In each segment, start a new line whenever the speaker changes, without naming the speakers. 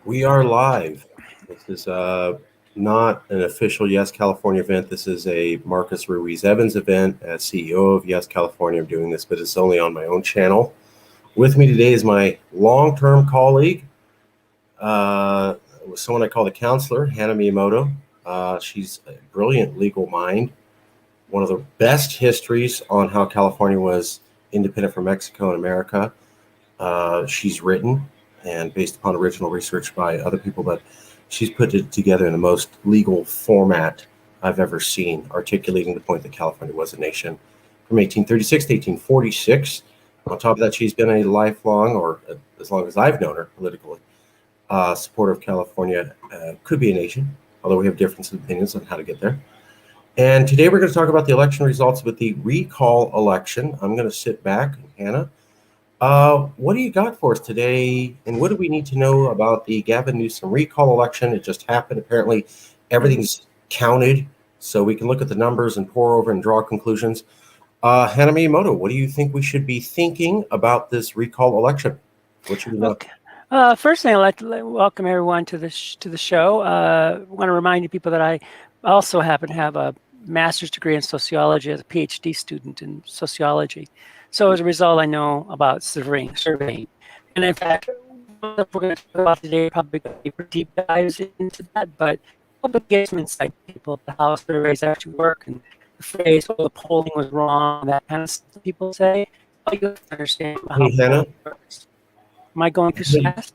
We are live. This is not an official Yes California event. This is a Marcus Ruiz Evans event. As CEO of Yes California, I'm doing this, but it's only on my own channel. With me today is my long-term colleague, someone I call the counselor, Hannah Miyamoto. She's a brilliant legal mind, one of the best histories on how California was independent from Mexico and America. She's written and based upon original research by other people, but she's put it together in the most legal format I've ever seen, articulating the point that California was a nation from 1836 to 1846. On top of that, she's been a lifelong, or as long as I've known her politically, supporter of California could be a nation, although we have different opinions on how to get there. And today we're going to talk about the election results with the recall election. I'm going to sit back, Hannah. What do you got for us today, and what do we need to know about the Gavin Newsom recall election? It just happened. Apparently, everything's counted, so we can look at the numbers and pour over and draw conclusions. Hannah Miyamoto, what do you think we should be thinking about this recall election? What should we know?
Okay. First thing, I'd like to welcome everyone to the show. I want to remind you people that I also happen to have a master's degree in sociology as a PhD student in sociology. So as a result, I know about surveying. And in fact, what we're going to talk about today probably going to be deep dives into that, but hope to get some insight to people about how surveys actually work and the phrase, oh, the polling was wrong, that kind of stuff people say. Oh, you have to understand how polling works. Am I going too fast?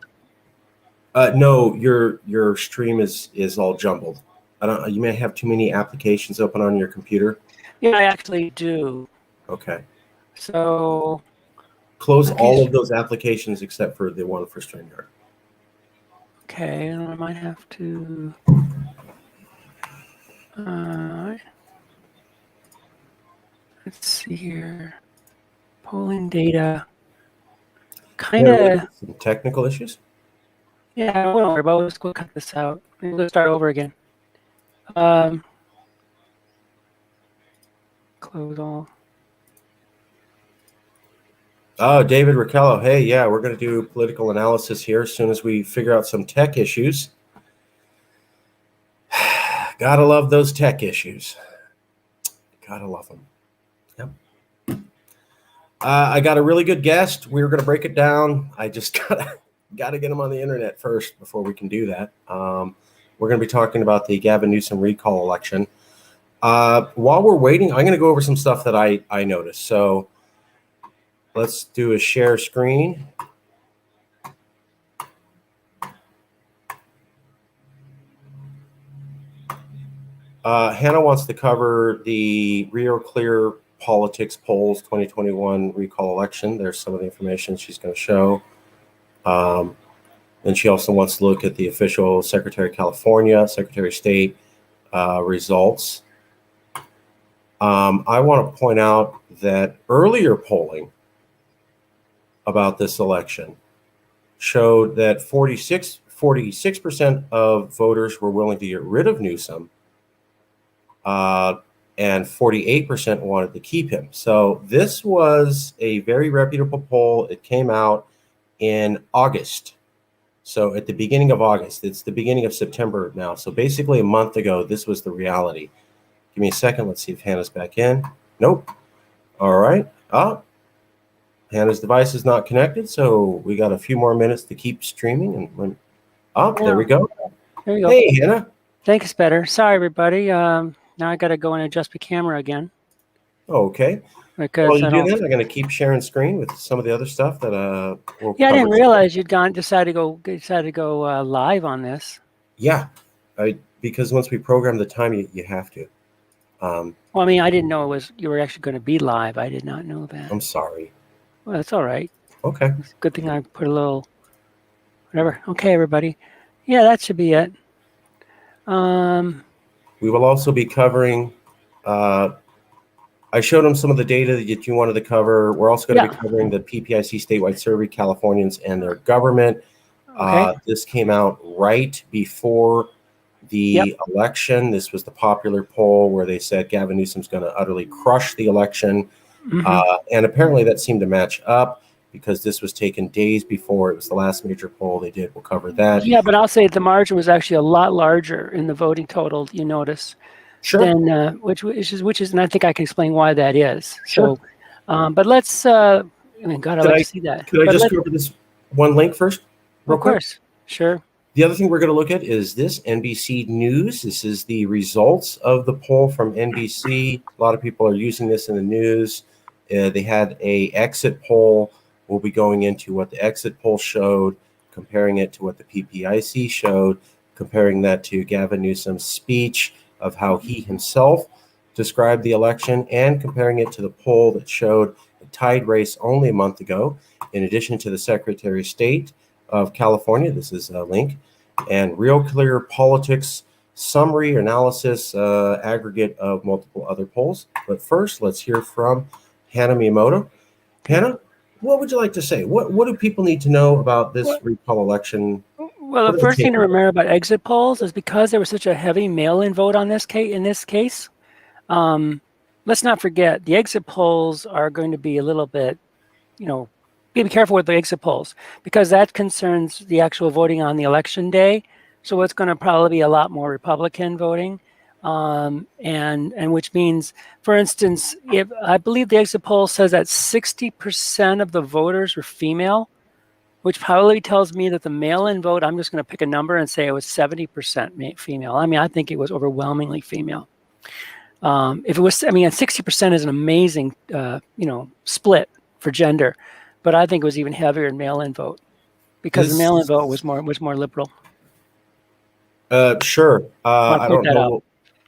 No, your stream is all jumbled. You may have too many applications open on your computer.
Yeah, I actually do.
Okay.
So
close all of those applications except for the one for StreamYard.
Okay, and I might have to. Let's see here. Polling data. Kind of.
Some technical issues?
Yeah, I don't worry about it. Let's go cut this out. Maybe let's start over again. Close all.
Oh, David Raquello. Hey, yeah, we're going to do political analysis here as soon as we figure out some tech issues. Gotta love those tech issues. Gotta love them. Yep. I got a really good guest. We're going to break it down. I just gotta get him on the internet first before we can do that. We're going to be talking about the Gavin Newsom recall election. While we're waiting, I'm going to go over some stuff that I noticed. So let's do a share screen. Hannah wants to cover the Real Clear Politics Polls 2021 recall election. There's some of the information she's going to show. And she also wants to look at the official Secretary of California, Secretary of State results. I want to point out that earlier polling about this election showed that 46% of voters were willing to get rid of Newsom, and 48% wanted to keep him. So this was a very reputable poll. It came out in August. So at the beginning of August, it's the beginning of September now. So basically a month ago, this was the reality. Give me a second. Let's see if Hannah's back in. Nope. All right. Hannah's device is not connected, so we got a few more minutes to keep streaming. And there we go.
There you go.
Hey, Hannah.
Thanks, better. Sorry, everybody. Now I got to go and adjust the camera again.
Okay.
Because
well, you do that. I'm going to keep sharing screen with some of the other stuff that we'll
I didn't realize you'd decided to go live on this.
Yeah, because once we program the time, you have to.
Well, I mean, I didn't know you were actually going to be live. I did not know that.
I'm sorry.
Well, that's all right.
Okay.
It's a good thing I put a little whatever. Okay, everybody. Yeah, that should be it.
We will also be covering. I showed them some of the data that you wanted to cover. We're also going to be covering the PPIC statewide survey, Californians and their government.
Okay.
This came out right before the election. This was the popular poll where they said Gavin Newsom's going to utterly crush the election. Mm-hmm. And apparently that seemed to match up. because this was taken days before. It was the last major poll they did. We'll cover that.
Yeah, but I'll say the margin was actually a lot larger in the voting total, you notice,
Sure.
than which is, and I think I can explain why that is.
Sure.
So, but let's. I mean, God, I'd like to see that.
Could I
But
just cover this one link first, real
of
quick?
course, sure.
The other thing we're going to look at is this NBC News. This is the results of the poll from NBC. A lot of people are using this in the news. They had a exit poll. We'll be going into what the exit poll showed, comparing it to what the PPIC showed, comparing that to Gavin Newsom's speech of how he himself described the election, and comparing it to the poll that showed a tied race only a month ago. In addition to the Secretary of State of California, this is a link, and Real Clear Politics summary analysis aggregate of multiple other polls. But first, let's hear from Hannah Miyamoto. Hannah, what would you like to say? What do people need to know about this recall election?
Well, the first thing to remember about exit polls is because there was such a heavy mail-in vote on this case. In this case, let's not forget the exit polls are going to be a little bit, be careful with the exit polls because that concerns the actual voting on the election day. So it's going to probably be a lot more Republican voting, and which means, for instance, if I believe the exit poll says that 60% of the voters were female, which probably tells me that the mail-in vote, I'm just going to pick a number and say it was 70% female. I mean, I think it was overwhelmingly female. If it was, 60% is an amazing, split for gender, but I think it was even heavier in mail-in vote because the mail-in vote was more liberal.
Sure. I don't know.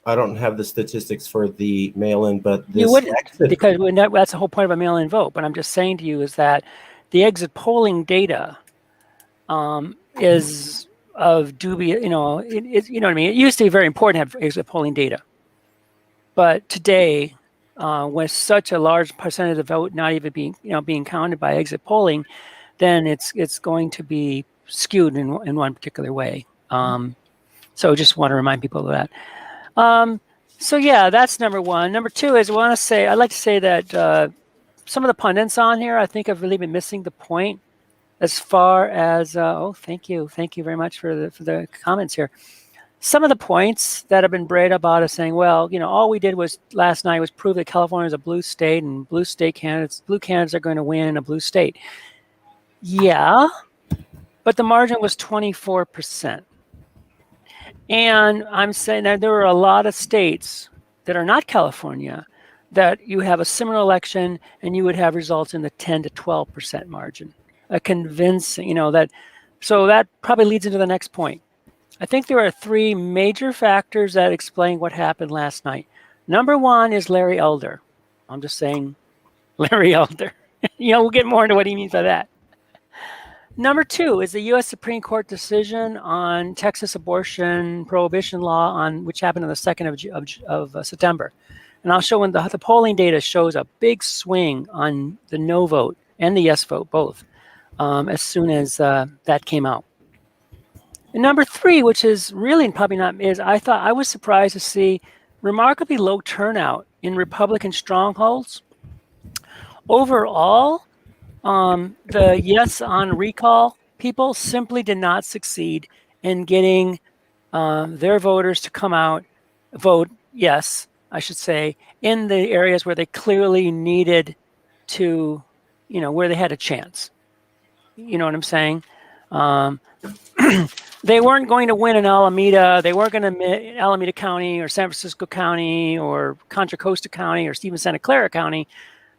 I don't have the statistics for the mail-in, but this
you wouldn't, because that's the whole point of a mail-in vote. But I'm just saying to you is that the exit polling data is of dubious. It you know what I mean. It used to be very important to have exit polling data, but today, with such a large percentage of the vote not even being counted by exit polling, then it's going to be skewed in one particular way. So just want to remind people of that. So yeah, that's number one. Number two is I'd like to say that some of the pundits on here, I think, have really been missing the point as far as thank you very much for the comments here. Some of the points that have been brought about is saying, well, all we did last night was prove that California is a blue state and blue candidates are going to win in a blue state. Yeah, but the margin was 24%. And I'm saying that there are a lot of states that are not California that you have a similar election and you would have results in the 10 to 12% margin. A convincing, so that probably leads into the next point. I think there are three major factors that explain what happened last night. Number one is Larry Elder. I'm just saying Larry Elder. We'll get more into what he means by that. Number two is the U.S. Supreme Court decision on Texas abortion prohibition law, which happened on the 2nd of September. And I'll show when the polling data shows a big swing on the no vote and the yes vote, both, as soon as that came out. And number three, which is really probably not, I was surprised to see remarkably low turnout in Republican strongholds. Overall, the yes on recall people simply did not succeed in getting their voters to come out, vote yes, I should say, in the areas where they clearly needed to, where they had a chance. You know what I'm saying? They weren't going to win in Alameda. They weren't going to Alameda County or San Francisco County or Contra Costa County or Stephen Santa Clara County,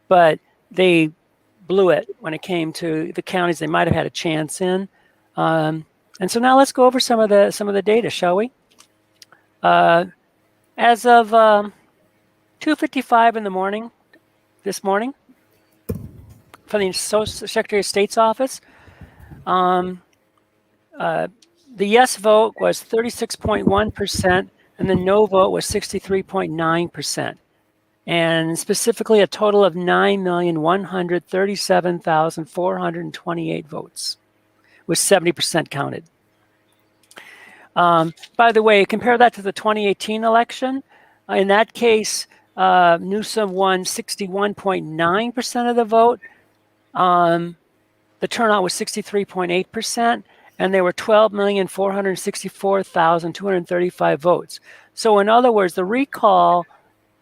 but they blew it when it came to the counties they might have had a chance in. And so now let's go over some of the data, shall we? As of 2:55 in the morning, this morning, from the Secretary of State's office, the yes vote was 36.1%, and the no vote was 63.9%. And specifically, a total of 9,137,428 votes, with 70% counted. By the way, compare that to the 2018 election. In that case, Newsom won 61.9% of the vote. the turnout was 63.8%, and there were 12,464,235 votes. So in other words, the recall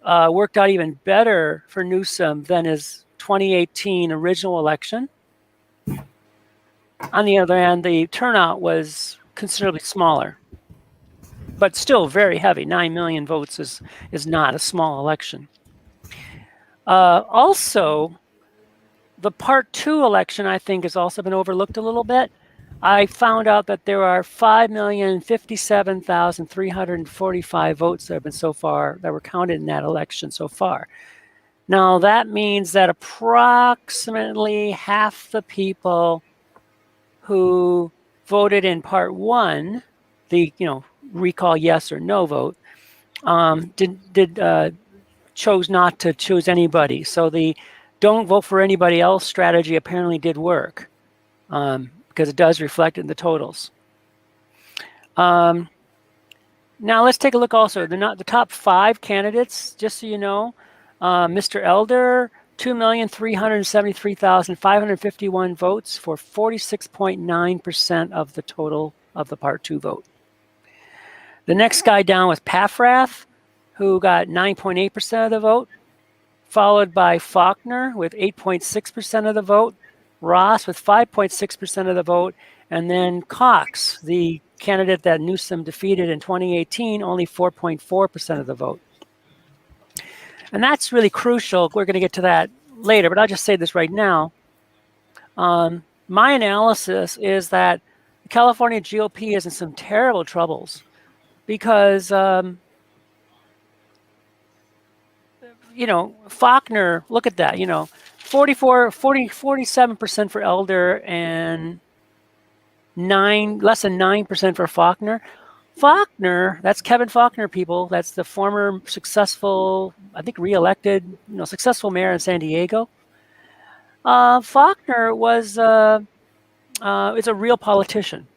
worked out even better for Newsom than his 2018 original election. On the other hand, the turnout was considerably smaller, but still very heavy. 9 million votes is not a small election. Also, the Part 2 election, I think, has also been overlooked a little bit. I found out that there are 5,057,345 votes that have been so far, that were counted in that election so far. Now, that means that approximately half the people who voted in Part 1, the recall yes or no vote, chose not to choose anybody. So the don't vote for anybody else strategy apparently did work, because it does reflect in the totals. Now let's take a look also. The top 5 candidates, just so you know. Mr. Elder, 2,373,551 votes for 46.9% of the total of the Part 2 vote. The next guy down was Paffrath, who got 9.8% of the vote, followed by Faulkner with 8.6% of the vote, Ross with 5.6% of the vote, and then Cox, the candidate that Newsom defeated in 2018, only 4.4% of the vote. And that's really crucial. We're going to get to that later, but I'll just say this right now. My analysis is that the California GOP is in some terrible troubles because, Faulkner, look at that, 47% for Elder and less than 9% for Faulkner. Faulkner, that's Kevin Faulkner, people. That's the former successful, I think, reelected, successful mayor in San Diego. Faulkner is a real politician.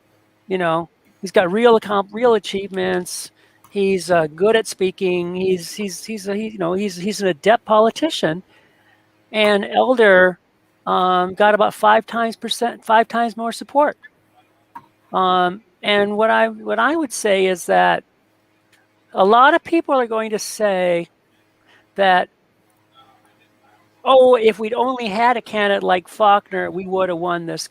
He's got real achievements. He's good at speaking. He's an adept politician. And Elder got about 5 times more support. And what I would say is that a lot of people are going to say that, oh, if we'd only had a candidate like Faulkner, we would have won this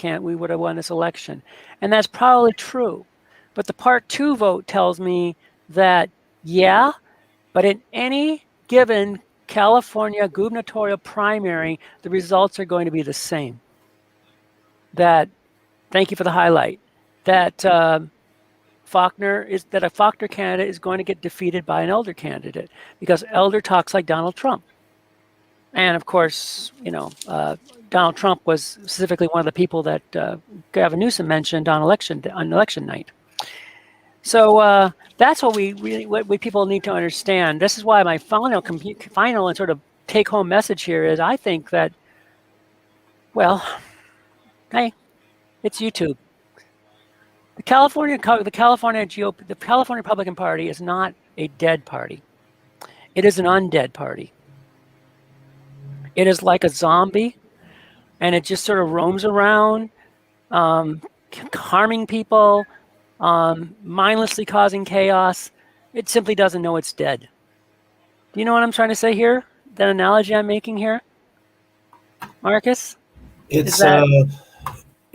election. And that's probably true. But the Part 2 vote tells me that, yeah, but in any given California gubernatorial primary, the results are going to be the same. Thank you for the highlight. That a Faulkner candidate is going to get defeated by an Elder candidate because Elder talks like Donald Trump. And of course, Donald Trump was specifically one of the people that Gavin Newsom mentioned on election night. So that's what what people need to understand. This is why my final and sort of take-home message here is I think that, well, hey, it's YouTube. The California GOP, the California Republican Party is not a dead party. It is an undead party. It is like a zombie, and it just sort of roams around, harming people, mindlessly causing chaos. It simply doesn't know it's dead. Do you know what I'm trying to say here? That analogy I'm making here, Marcus?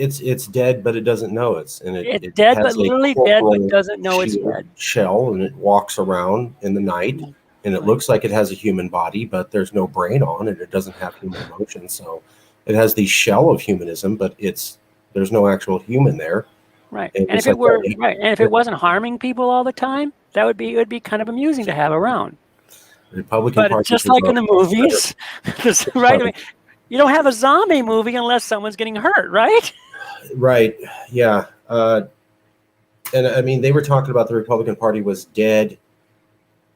It's dead, but it doesn't know it's
dead, but literally dead, but doesn't know it's dead.
Shell, and it walks around in the night, and it looks like it has a human body, but there's no brain on it. It doesn't have human emotions, so it has the shell of humanism, but there's no actual human there.
Right, and if it wasn't harming people all the time, it would be kind of amusing to have around.
Republican Party,
just like in the movies, right? I mean, you don't have a zombie movie unless someone's getting hurt, right?
Right. Yeah. And I mean, they were talking about the Republican Party was dead.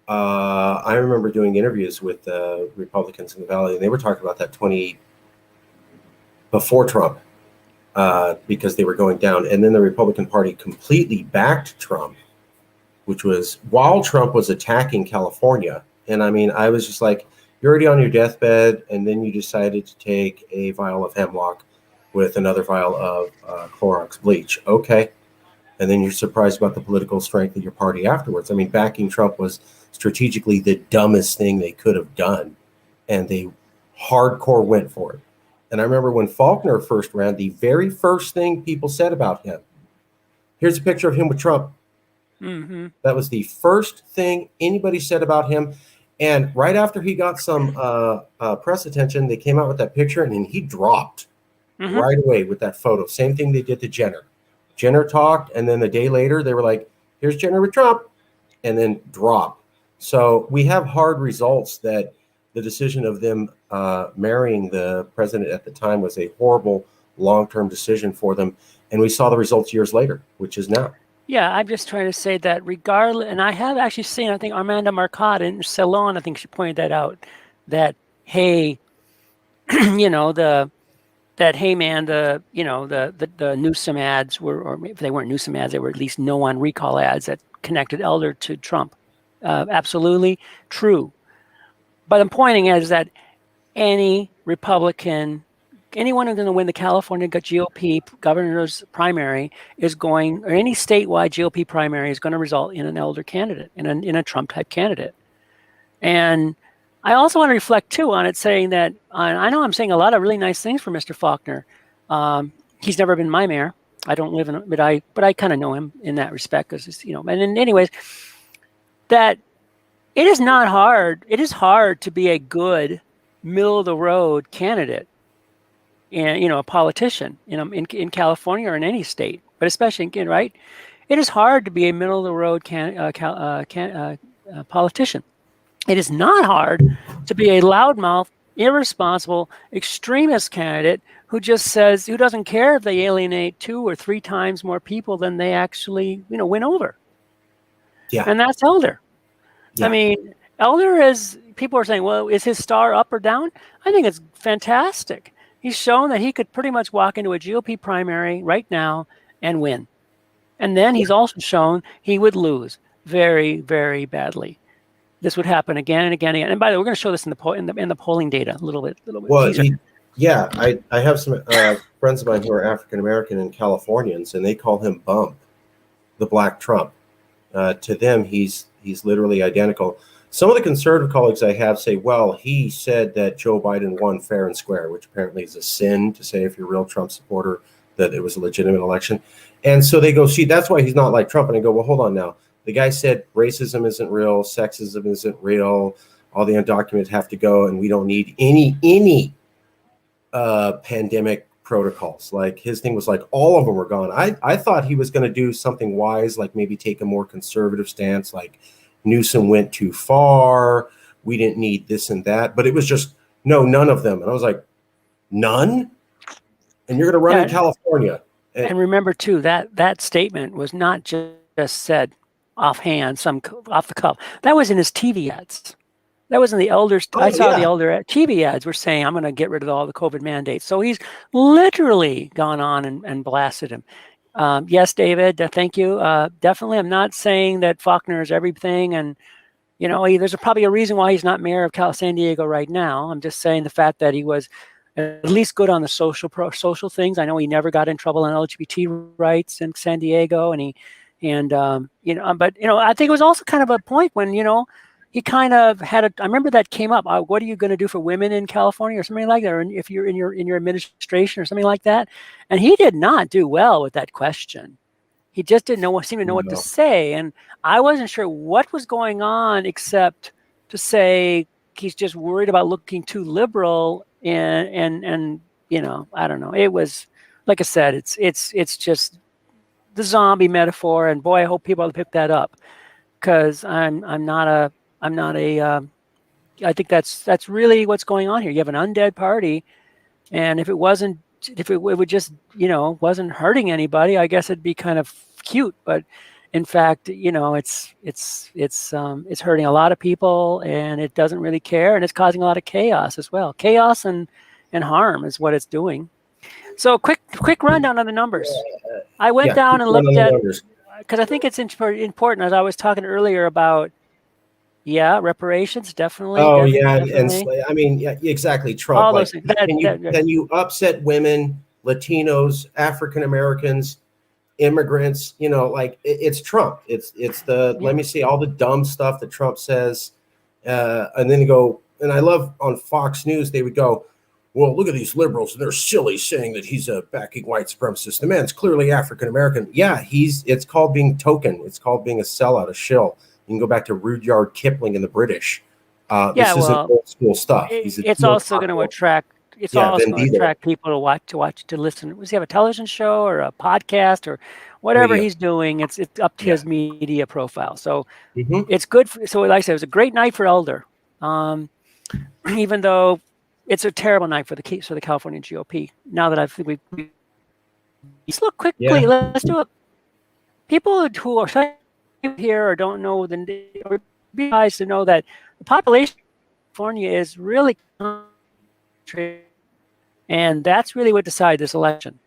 I remember doing interviews with Republicans in the Valley, and they were talking about that before Trump, because they were going down. And then the Republican Party completely backed Trump, which was while Trump was attacking California. And I mean, I was just like, you're already on your deathbed, and then you decided to take a vial of hemlock with another vial of Clorox bleach. Okay. And then you're surprised about the political strength of your party afterwards. I mean, backing Trump was strategically the dumbest thing they could have done. And they hardcore went for it. And I remember when Faulkner first ran, the very first thing people said about him, here's a picture of him with Trump.
Mm-hmm.
That was the first thing anybody said about him. And right after he got some press attention, they came out with that picture, and then he dropped right away with that photo. Same thing they did to Jenner. Jenner talked, and then a day later, they were like, here's Jenner with Trump, and then dropped. So we have hard results that the decision of them marrying the president at the time was a horrible long-term decision for them. And we saw the results years later, which is now.
Yeah, I'm just trying to say that regardless, and I have actually seen, I think Armanda Marcotte in Ceylon, I think she pointed that out, that, hey, you know, hey man, the Newsom ads were, or if they weren't Newsom ads, they were at least no on recall ads that connected Elder to Trump. Absolutely true. But I'm pointing at is that any Republican, anyone who's going to win the California GOP governor's primary is going, or any statewide GOP primary is going to result in an Elder candidate, in a Trump type candidate. And I also want to reflect too on it, saying that I know I'm saying a lot of really nice things for Mr. Faulkner. He's never been my mayor. I don't live in, but I kind of know him in that respect, because you know. And in anyways, that it is not hard. It is hard to be a good middle of the road candidate, and a politician in California or in any state, but especially in, right. It is hard to be a middle of the road politician. It is not hard to be a loudmouth, irresponsible, extremist candidate who just says, who doesn't care if they alienate 2 or 3 times more people than they actually, win over.
Yeah.
And that's Elder.
Yeah.
I mean, Elder is, people are saying, well, is his star up or down? I think it's fantastic. He's shown that he could pretty much walk into a GOP primary right now and win. And then he's also shown he would lose very, very badly. This would happen again and again and again. And by the way, we're going to show this in the polling data a little bit.
Well, I have some friends of mine who are African American and Californians, and they call him Bump, the Black Trump. To them, he's literally identical. Some of the conservative colleagues I have say, well, he said that Joe Biden won fair and square, which apparently is a sin to say if you're a real Trump supporter that it was a legitimate election. And so they go, see, that's why he's not like Trump. And I go, well, hold on now. The guy said racism isn't real, sexism isn't real, all the undocumented have to go, and we don't need any pandemic protocols. Like his thing was like all of them were gone. I thought he was going to do something wise, like maybe take a more conservative stance, like Newsom went too far, we didn't need this and that, but it was just no, none of them. And I was like, none? And you're going to run in California.
And remember too, that statement was not just said offhand, off the cuff. That was in his TV ads. That was in the elders. I saw the elder TV ads were saying, I'm going to get rid of all the COVID mandates. So he's literally gone on and blasted him. Yes, David, thank you. Definitely. I'm not saying that Faulkner is everything. And, there's probably a reason why he's not mayor of San Diego right now. I'm just saying the fact that he was at least good on the social things. I know he never got in trouble on LGBT rights in San Diego, but I think it was also kind of a point when he kind of had I remember that came up. What are you going to do for women in California or something like that, or if you're in your administration or something like that? And he did not do well with that question. He just didn't seem to know what to say, and I wasn't sure what was going on except to say he's just worried about looking too liberal. And I don't know. It was, like I said, it's just the zombie metaphor, and boy, I hope people pick that up, because I think that's really what's going on here. You have an undead party, and if it would just wasn't hurting anybody, I guess it'd be kind of cute, but in fact, it's hurting a lot of people, and it doesn't really care, and it's causing a lot of chaos as well. Chaos and harm is what it's doing. So quick rundown on the numbers. I went down and looked at, because I think it's important, as I was talking earlier about, reparations, definitely.
Oh, definitely. And I mean, exactly. Trump.
All
like,
those things.
can you upset women Latinos, African Americans, immigrants. You know, like it's Trump. It's the
Yeah.
let me see all the dumb stuff that Trump says, and then go. And I love on Fox News they would go, well, look at these liberals, and they're silly saying that he's a backing white supremacist. The man's clearly African American. Yeah, it's called being token. It's called being a sellout, a shill. You can go back to Rudyard Kipling and the British. This isn't
Well,
old school stuff. He's a
it's also going to attract. It's
yeah,
also
then
going
be
to
there.
attract people to listen. Does he have a television show or a podcast or whatever
Radio.
he's doing? It's up to his media profile. So it's good. So like I said, it was a great night for Elder. Even though it's a terrible night for the California GOP. Now that I think we let's look quickly. Let's do it. People who are here or don't know or be nice to know that the population of California is really concentrated, and that's really what decided this election.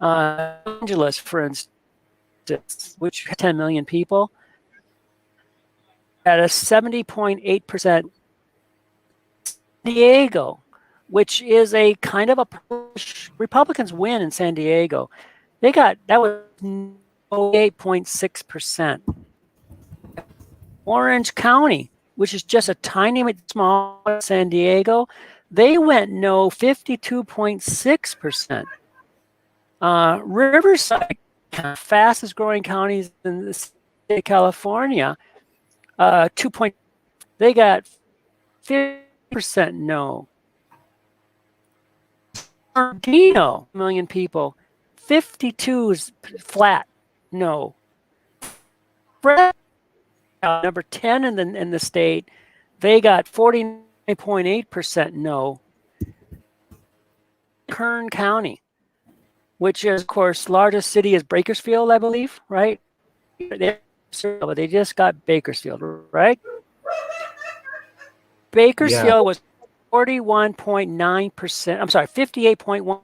Los Angeles, for instance, which has 10 million people, at a 70.8%. San Diego, which is a kind of a push. Republicans win in San Diego. That was 8.6%. Orange County, which is just a tiny bit small San Diego, they went no 52.6%. Riverside, fastest growing counties in the state of California, 2. They got 50% no. Bernardino, million people, 52 is flat no. Number 10 in the state, they got 49.8% no. Kern County, which is, of course, largest city is Bakersfield, I believe, right? They just got Bakersfield, right? Bakersfield was 41.9%. I'm sorry, 58.1%.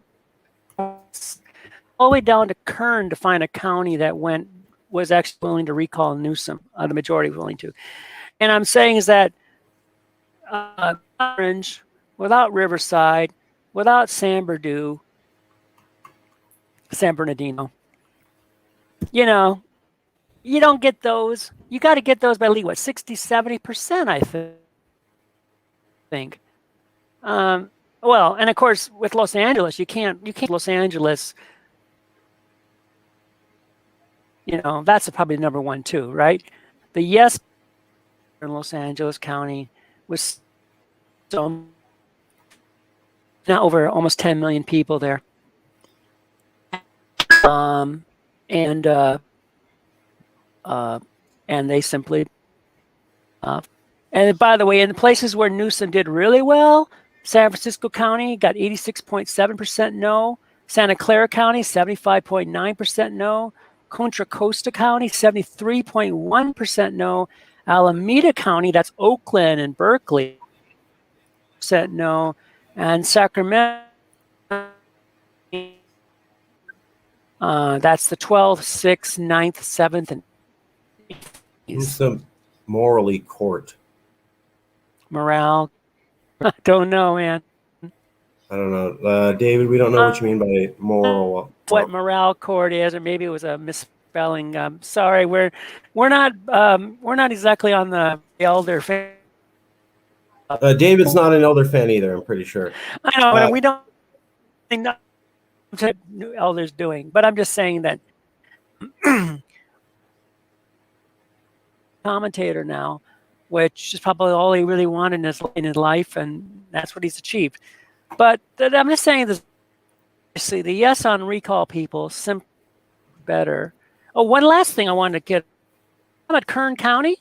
All the way down to Kern to find a county that was actually willing to recall Newsom. The majority was willing to. And I'm saying is that Orange, without Riverside, without San Bernardino, you don't get those. You got to get those by at least, 60, 70%, I think. Well, and of course, with Los Angeles, you can't Los Angeles, that's probably number one too, right? The yes in Los Angeles County was now over almost 10 million people there. And they simply, and by the way, in the places where Newsom did really well, San Francisco County got 86.7% no. Santa Clara County, 75.9% no. Contra Costa County, 73.1% no. Alameda County, that's Oakland and Berkeley, percent no. And Sacramento, that's the 12th, 6th, 9th, 7th, and 8th.
Who's the morally court?
Morale. I don't know, man.
I don't know. David, we don't know what you mean by moral.
What morale court is, or maybe it was a misspelling. Sorry, we're not exactly on the Elder fan.
David's not an Elder fan either, I'm pretty sure.
I know, and we don't think what Elder's doing, but I'm just saying that commentator now, which is probably all he really wanted in his life, and that's what he's achieved. But I'm just saying this. See, the yes on recall people simply better. Oh, one last thing I wanted to get. I'm at Kern County.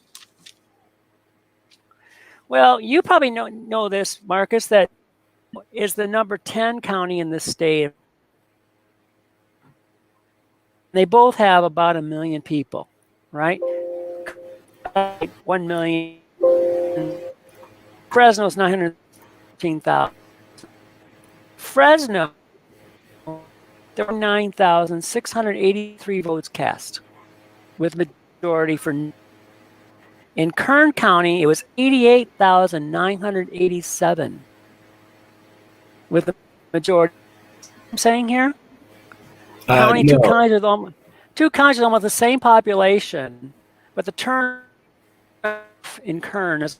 Well, you probably know this, Marcus, that is the number 10 county in the state. They both have about 1 million people, right? 1 million. Fresno's 913,000. Fresno, there were 9,683 votes cast, with majority for. In Kern County, it was 88,987, with the majority. I'm saying here? Two
No.
counties with almost the same population, but the turnout in Kern is.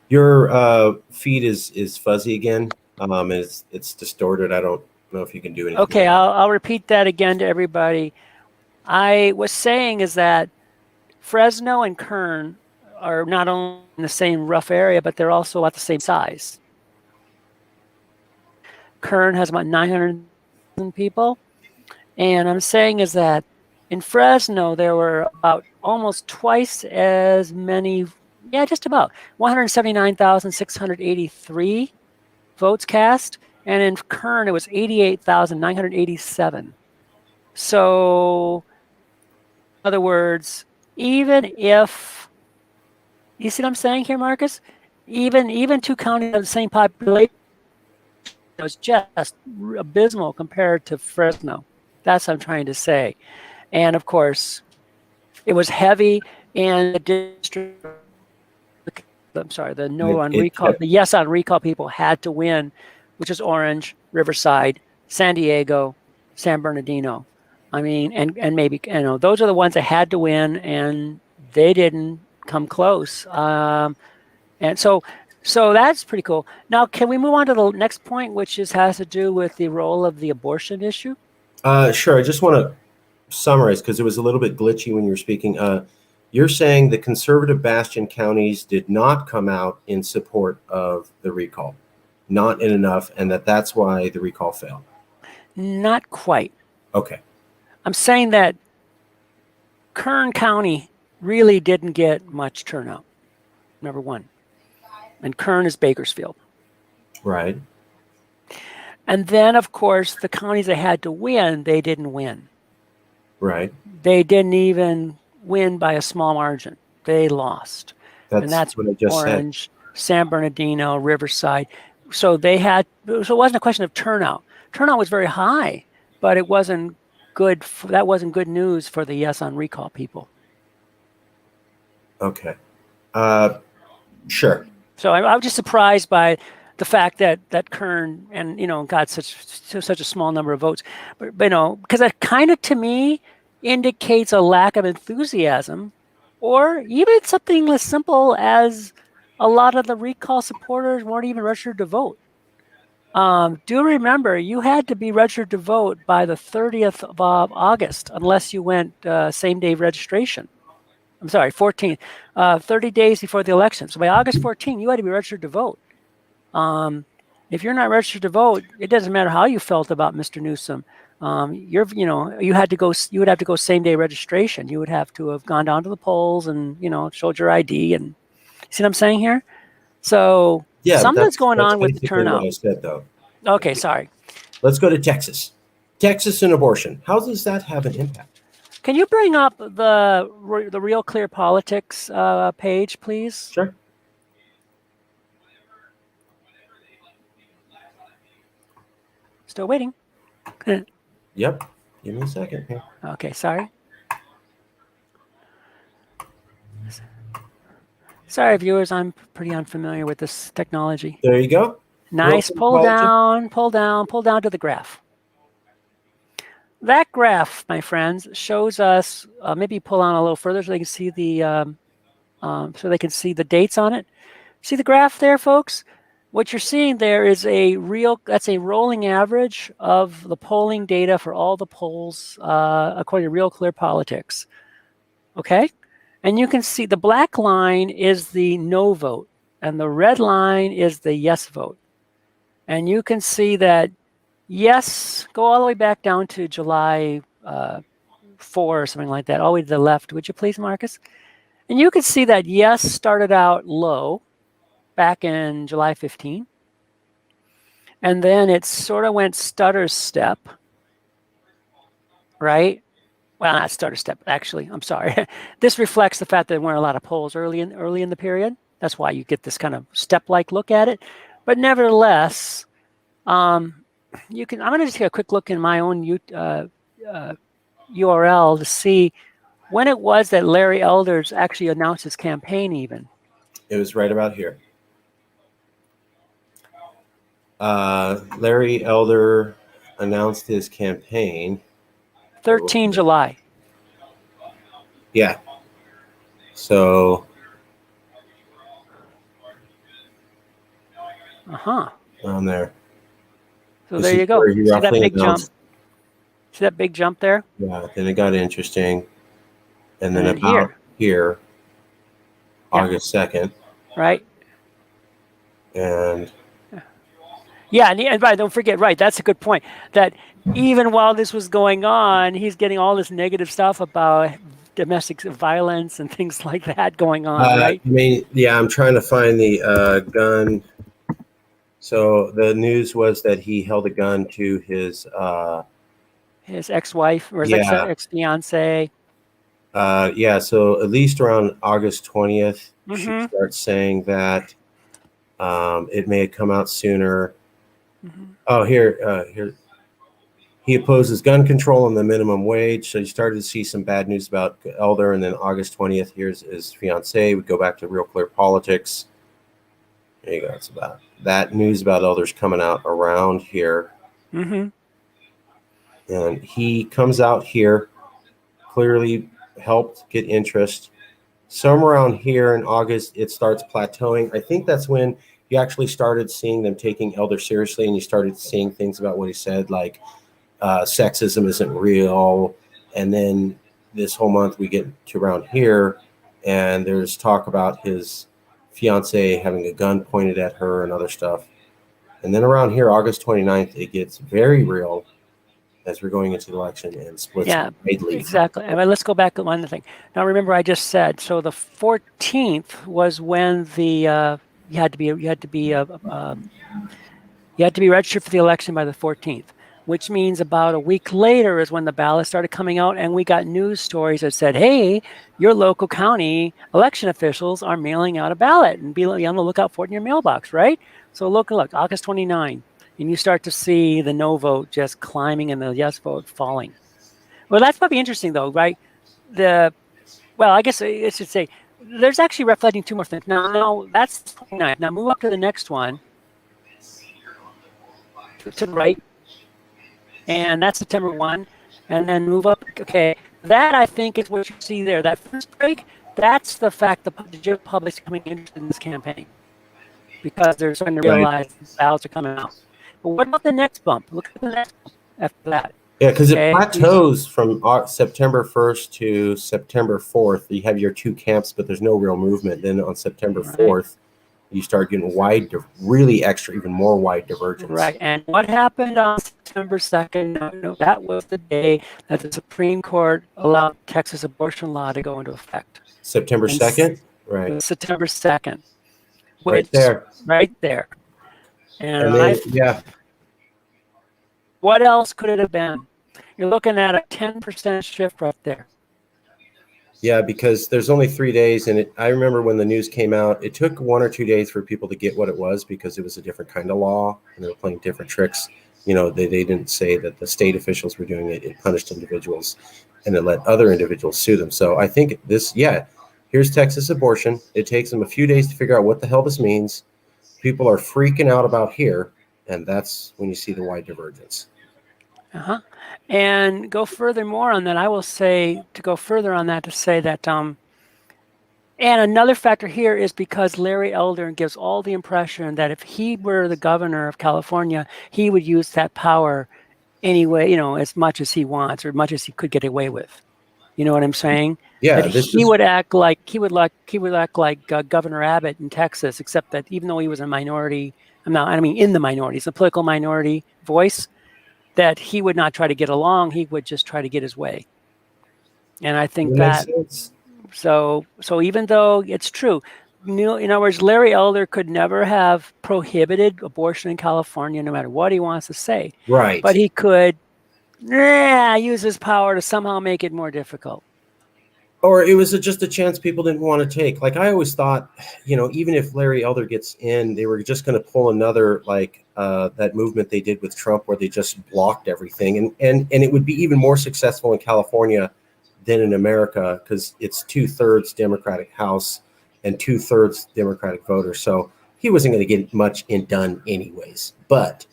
Your feed is fuzzy again. It's distorted. I don't know if you can do anything.
Okay, I'll repeat that again to everybody. I was saying is that Fresno and Kern are not only in the same rough area, but they're also about the same size. Kern has about 900,000 people. And I'm saying is that in Fresno, there were about almost twice as many, just about 179,683 votes cast. And in Kern, it was 88,987. So, in other words, even if, you see what I'm saying here, Marcus? Even two counties of the same population, it was just abysmal compared to Fresno. That's what I'm trying to say. And of course, it was heavy in the district. I'm sorry, the no on recall, the yes on recall people had to win, which is Orange, Riverside, San Diego, San Bernardino. I mean, and maybe, those are the ones that had to win, and they didn't come close. And so that's pretty cool. Now, can we move on to the next point, which has to do with the role of the abortion issue?
Sure. I just want to summarize because it was a little bit glitchy when you were speaking. You're saying the conservative bastion counties did not come out in support of the recall, not in enough, and that's why the recall failed.
Not quite.
Okay.
I'm saying that Kern County really didn't get much turnout, number one. And Kern is Bakersfield.
Right.
And then, of course, the counties that had to win, they didn't win.
Right.
They didn't even win by a small margin. They lost. And that's
what I just
Orange,
said.
San Bernardino, Riverside. So it wasn't a question of turnout. Turnout was very high, but it wasn't good. That wasn't good news for the yes on recall people.
Okay. Sure.
So I was just surprised by the fact that Kern and got such a small number of votes, but because that kind of to me indicates a lack of enthusiasm, or even something as simple as a lot of the recall supporters weren't even registered to vote. Do remember you had to be registered to vote by the 30th of August, unless you went same day registration. I'm sorry, 14th, 30 days before the election. So by August 14th, you had to be registered to vote. If you're not registered to vote, it doesn't matter how you felt about Mr. Newsom. You would have to go same day registration. You would have to have gone down to the polls and, showed your ID. And see what I'm saying here? So something's going on with the turnout.
What I said, though.
Okay, sorry.
Let's go to Texas. Texas and abortion. How does that have an impact?
Can you bring up the Real Clear Politics page, please?
Sure.
Still waiting.
Yep. Give me a second here.
Okay, sorry. Sorry, viewers, I'm pretty unfamiliar with this technology.
There you go.
Nice. Pull down to the graph. That graph, my friends, shows us. Maybe pull on a little further so they can see the dates on it. See the graph there, folks? What you're seeing there is that's a rolling average of the polling data for all the polls according to Real Clear Politics. Okay? And you can see the black line is the no vote, and the red line is the yes vote. And you can see that yes, go all the way back down to July 4 or something like that, all the way to the left. Would you please, Marcus? And you can see that yes started out low back in July 15. And then it sort of went stutter step, right? Well, not stutter step, actually. I'm sorry. This reflects the fact that there weren't a lot of polls early in the period. That's why you get this kind of step-like look at it. But nevertheless, I'm going to just take a quick look in my own URL to see when it was that Larry Elders actually announced his campaign even.
It was right about here. Larry Elder announced his campaign.
13 July.
Yeah. So. On there.
So there you go. See that big jump? See that big jump there?
Yeah. Then it got interesting, and then about here, August 2nd.
Right.
And.
Yeah, and right, don't forget, right, that's a good point, that even while this was going on, he's getting all this negative stuff about domestic violence and things like that going on, right?
I mean, yeah, I'm trying to find the gun. So the news was that he held a gun to his
ex-wife or his ex-fiance.
Yeah, so at least around August 20th, she starts saying that it may have come out sooner. Oh, here. He opposes gun control and the minimum wage. So you started to see some bad news about Elder. And then August 20th, here's his fiance. We go back to Real Clear Politics. There you go. It's about that news about Elder's coming out around here. And he comes out here, clearly helped get interest. Somewhere around here in August, it starts plateauing. I think that's when you actually started seeing them taking Elder seriously, and you started seeing things about what he said, like sexism isn't real. And then this whole month we get to around here, and there's talk about his fiance having a gun pointed at her and other stuff. And then around here, August 29th, it gets very real as we're going into the election and splits.
Yeah, exactly. I mean, let's go back to one thing. Now, remember, I just said, so the 14th was when the you had to be registered for the election by the 14th, which means about a week later is when the ballots started coming out, and we got news stories that said, hey, your local county election officials are mailing out a ballot, and be on the lookout for it in your mailbox, right? So look, August 29, and you start to see the no vote just climbing and the yes vote falling. Well, that's probably interesting, though, right? I guess I should say, there's actually reflecting two more things. No, that's 29. Now move up to the next one, to the right. And that's September 1, and then move up. Okay, that I think is what you see there. That first break, that's the fact the general public's coming interested in this campaign because they're starting to realize the ballots are coming out. But what about the next bump? Look at the next bump after that.
Yeah, because it plateaus from September 1st to September 4th. You have your two camps, but there's no real movement. Then on September 4th, you start getting even more wide divergence.
Right. And what happened on September 2nd? No, that was the day that the Supreme Court allowed Texas abortion law to go into effect.
September 2nd? Right.
September 2nd.
Right there.
Right there. And
then,
what else could it have been? You're looking at a 10% shift right there.
Yeah, because there's only 3 days, and I remember when the news came out, it took 1 or 2 days for people to get what it was because it was a different kind of law, and they were playing different tricks. You know, they didn't say that the state officials were doing it. It punished individuals, and it let other individuals sue them. So I think here's Texas abortion. It takes them a few days to figure out what the hell this means. People are freaking out about here, and that's when you see the wide divergence.
And go furthermore on that, I will say, to go further on that, to say that, and another factor here is because Larry Elder gives all the impression that if he were the governor of California, he would use that power anyway, as much as he wants or much as he could get away with. You know what I'm saying?
Yeah.
That he would act like Governor Abbott in Texas, except that even though he was a minority, in the minority, it's a political minority voice, that he would not try to get along. He would just try to get his way. And I think that, so even though it's true, in other words, Larry Elder could never have prohibited abortion in California, no matter what he wants to say.
Right.
But he could use his power to somehow make it more difficult.
Or it was just a chance people didn't want to take. Like I always thought, even if Larry Elder gets in, they were just going to pull another that movement they did with Trump where they just blocked everything. And it would be even more successful in California than in America because it's 2/3 Democratic House and 2/3 Democratic voters. So he wasn't going to get much done anyways. But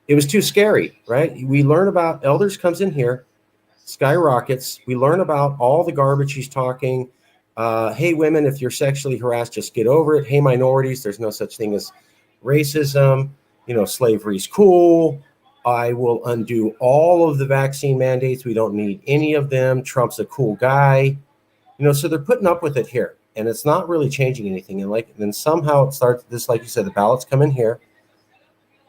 it was too scary, right? We learn about Elders comes in here, skyrockets. We learn about all the garbage he's talking. Hey, women, if you're sexually harassed, just get over it. Hey, minorities, there's no such thing as racism. Slavery's cool. I will undo all of the vaccine mandates. We don't need any of them. Trump's a cool guy. So they're putting up with it here, and it's not really changing anything. And then somehow it starts this, like you said, the ballots come in here.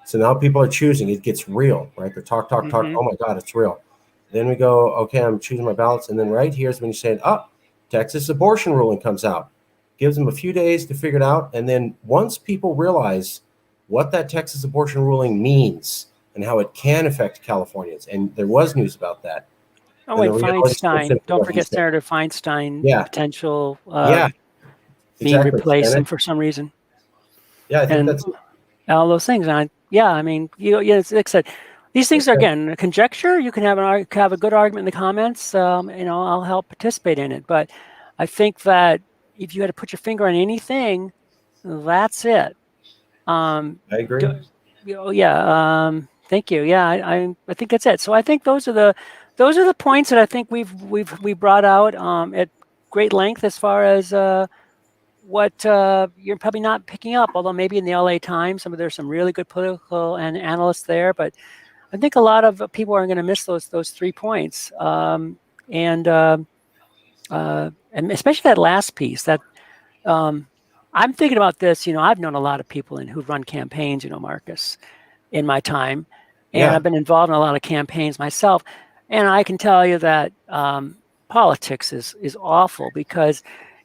So now people are choosing. It gets real, right? They talk. Oh my God, it's real. Then we go, okay, I'm choosing my ballots. And then right here is when you say, Texas abortion ruling comes out. Gives them a few days to figure it out. And then once people realize what that Texas abortion ruling means and how it can affect Californians, and there was news about that.
Oh, and Feinstein. Don't forget Senator Feinstein.
Yeah.
Potential
being
replaced him for some reason.
Yeah, I think that's
all those things. And it's like I said, these things are, again, a conjecture. You can have a good argument in the comments. I'll help participate in it. But I think that if you had to put your finger on anything, that's it.
I agree.
Thank you. Yeah, I think that's it. So I think those are the points that I think we brought out at great length as far as what you're probably not picking up. Although maybe in the LA Times, there's some really good political and analysts there, but I think a lot of people are going to miss those 3 points, and especially that last piece. That I'm thinking about this. I've known a lot of people who've run campaigns. Marcus, in my time, and I've been involved in a lot of campaigns myself, and I can tell you that politics is awful because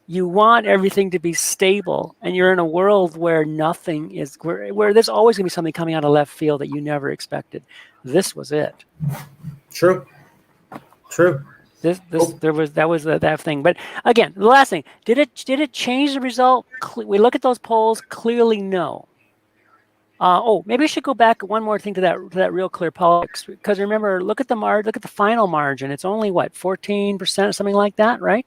you want everything to be stable, and you're in a world where nothing is where there's always going to be something coming out of left field that you never expected. This was it.
True.
That was that thing. But again, the last thing, did it change the result? We look at those polls. Clearly, no. Maybe I should go back one more thing to that Real Clear Politics, because remember, look at the final margin. It's only 14% or something like that, right?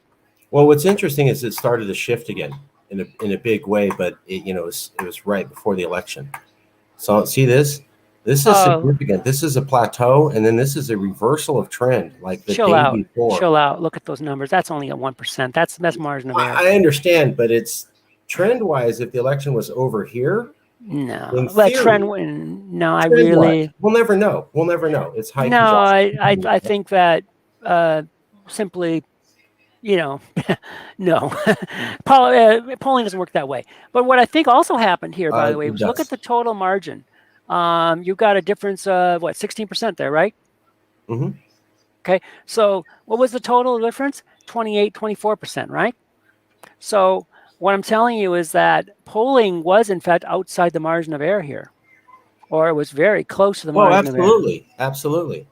Well, what's interesting is it started to shift again in a big way, but it was right before the election. So see this. This is significant. This is a plateau, and then this is a reversal of trend, like the day before.
Chill out. Look at those numbers. That's only at 1%. That's margin of error.
I understand, but it's trend-wise. If the election was over here,
no,
we'll never know. It's high.
No, I think that simply, no, polling doesn't work that way. But what I think also happened here, by the way, was look at the total margin. You've got a difference of 16% there, right?
Mm-hmm.
Okay. So what was the total difference? 24%, right? So what I'm telling you is that polling was in fact outside the margin of error here, or it was very close to the margin of error.
Absolutely.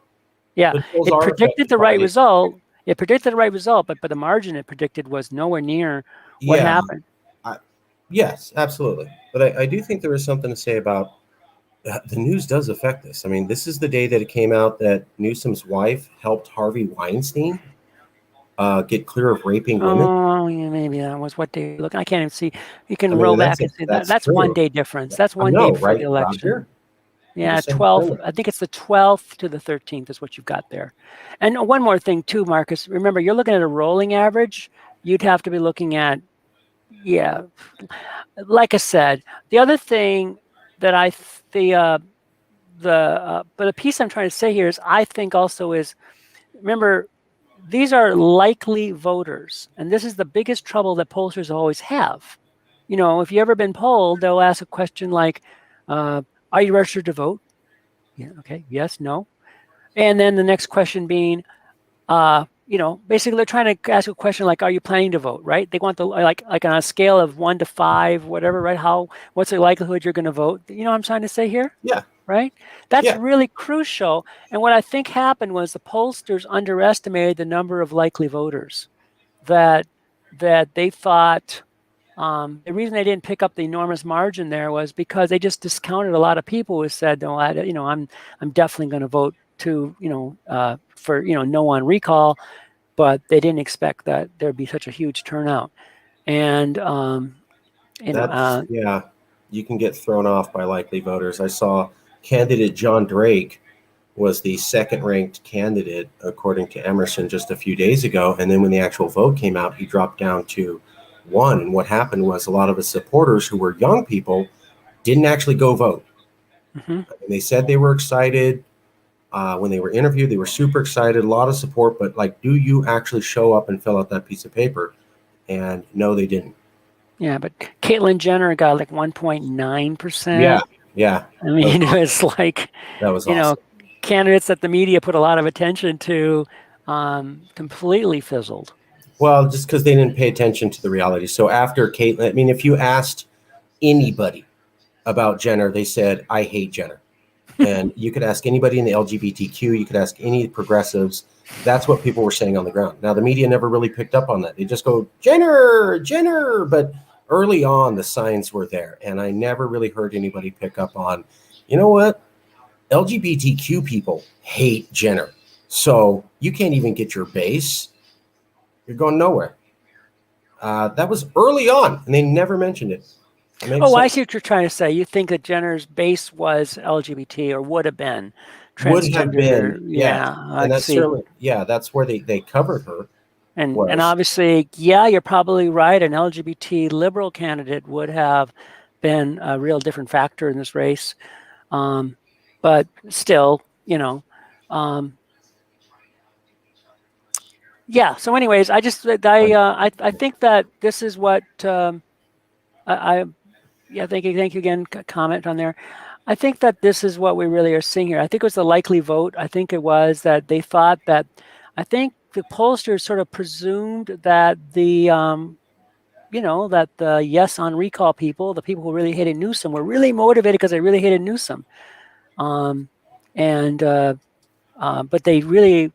Yeah. It predicted the right result. But the margin it predicted was nowhere near what happened.
Yes, absolutely. But I do think there is something to say about the news does affect this. This is the day that it came out that Newsom's wife helped Harvey Weinstein get clear of raping women.
Oh, yeah, maybe that was what day. Look, I can't even see. You can roll back and see that. That's 1 day difference. That's 1 day before the election.
Roger?
Yeah, 12th. I think it's the 12th to the 13th is what you've got there. And one more thing too, Marcus. Remember, you're looking at a rolling average. You'd have to be looking at, like I said, the other thing that but the piece I'm trying to say here is I think also is, remember, these are likely voters, and this is the biggest trouble that pollsters always have. If you've ever been polled, they'll ask a question like, are you registered to vote? Yeah, okay, yes, no. And then the next question being, basically they're trying to ask a question like, are you planning to vote, right? They want like on a scale of 1 to 5, whatever, right? What's the likelihood you're going to vote? You know what I'm trying to say here?
Yeah.
Right? That's really crucial. And what I think happened was the pollsters underestimated the number of likely voters that they thought. The reason they didn't pick up the enormous margin there was because they just discounted a lot of people who said, no, I'm definitely going to vote for no on recall, but they didn't expect that there'd be such a huge turnout. And
you can get thrown off by likely voters. I saw candidate John Drake was the second ranked candidate according to Emerson just a few days ago, and then when the actual vote came out, he dropped down to one. And what happened was a lot of his supporters, who were young people, didn't actually go vote. And they said they were excited. When they were interviewed, they were super excited, a lot of support, but like, do you actually show up and fill out that piece of paper? And no, they didn't.
Yeah, but Caitlyn Jenner got like 1.9%.
Yeah.
I mean, it was like,
That was awesome.
Candidates that the media put a lot of attention to completely fizzled.
Well, just because they didn't pay attention to the reality. So after Caitlyn, I mean, if you asked anybody about Jenner, they said, I hate Jenner. And you could ask anybody in the LGBTQ, you could ask any progressives. That's what people were saying on the ground. Now, the media never really picked up on that. They just go, Jenner, Jenner. But early on, the signs were there. And I never really heard anybody pick up on, you know what? LGBTQ people hate Jenner. So you can't even get your base. You're going nowhere. That was early on, and they never mentioned it.
I see what you're trying to say. You think that Jenner's base was LGBT or would have been transgender.
Would have been,
yeah.
And that's certainly, that's where they covered her.
And obviously, you're probably right. An LGBT liberal candidate would have been a real different factor in this race. But still, So anyways, I think that this is what thank you again. Comment on there. I think that this is what we really are seeing here. I think it was the likely vote. I think it was that they thought that. I think the pollsters sort of presumed that the that the yes on recall people, the people who really hated Newsom, were really motivated because they really hated Newsom. But they really,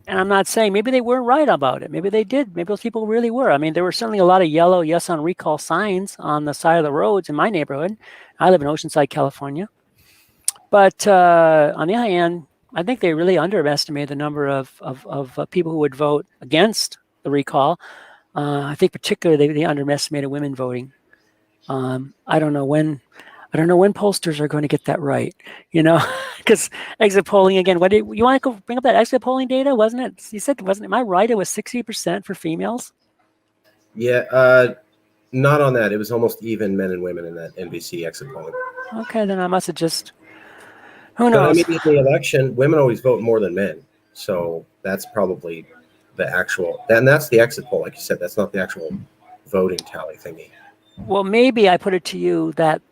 and I'm not saying maybe they weren't right about it. Maybe they did. Maybe those people really were. I mean, there were certainly a lot of yellow yes on recall signs on the side of the roads in my neighborhood. I live in Oceanside, California. But on the other hand, I think they really underestimated the number of people who would vote against the recall. I think particularly they underestimated women voting. I don't know when pollsters are going to get that right, because exit polling again. What you want to go bring up that exit polling data? Wasn't it? You said am I right? It was 60% for females.
Yeah, not on that. It was almost even men and women in that NBC exit polling.
Okay, then I must have just. Who knows?
But I mean, in the election, women always vote more than men, so that's probably the actual. And that's the exit poll, like you said. That's not the actual voting tally thingy.
Well, maybe I put it to you that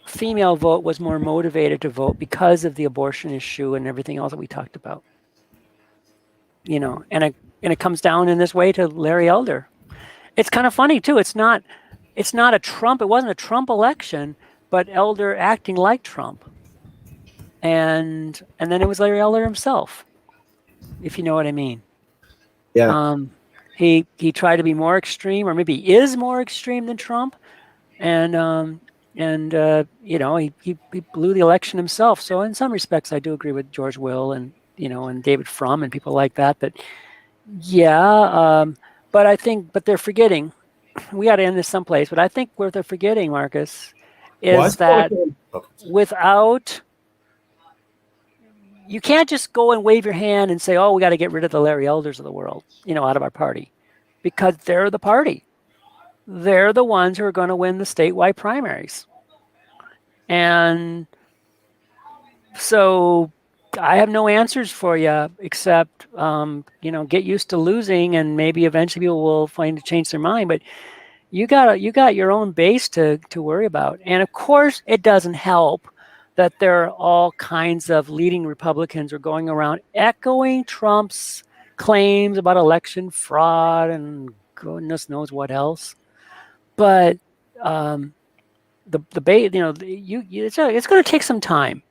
female vote was more motivated to vote because of the abortion issue and everything else that we talked about. And it comes down in this way to Larry Elder. It's kind of funny too. It's not a Trump. It wasn't a Trump election, but Elder acting like Trump. And then it was Larry Elder himself, if you know what I mean.
Yeah.
He tried to be more extreme, or maybe is more extreme than Trump, and he blew the election himself. So in some respects, I do agree with George Will and and David Frum and people like that. But but they're forgetting. We got to end this someplace. But I think what they're forgetting, Marcus, is that without. You can't just go and wave your hand and say, oh, we got to get rid of the Larry Elders of the world, out of our party, because they're the party. They're the ones who are going to win the statewide primaries. And so I have no answers for you except, get used to losing, and maybe eventually people will find to change their mind. But you got your own base to worry about. And of course, it doesn't help that there are all kinds of leading Republicans are going around echoing Trump's claims about election fraud and goodness knows what else. But the debate, it's going to take some time.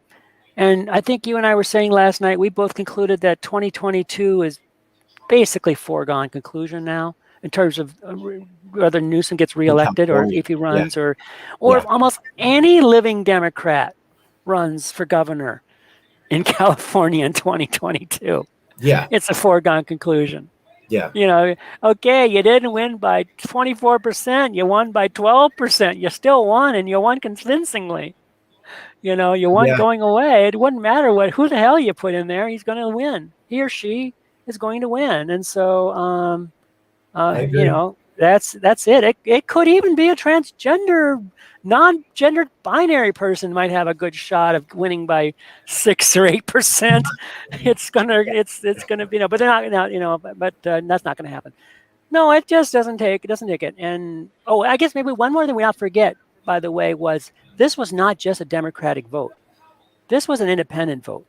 And I think you and I were saying last night, we both concluded that 2022 is basically foregone conclusion now in terms of whether Newsom gets reelected or if he runs or if almost any living Democrat runs for governor in California in 2022.
Yeah.
It's a foregone conclusion.
Yeah.
You know, okay, you didn't win by 24%, you won by 12%. You still won, and you won convincingly. You won
Yeah.
going away. It wouldn't matter who the hell you put in there. He's going to win. He or she is going to win. And so,
I agree.
that's it. It could even be a transgender, non-gendered binary person might have a good shot of winning by 6 or 8%. It's gonna be but they're not but that's not gonna happen. No, it just doesn't take it. And I guess maybe one more thing we not forget, by the way, was this was not just a Democratic vote. This was an independent vote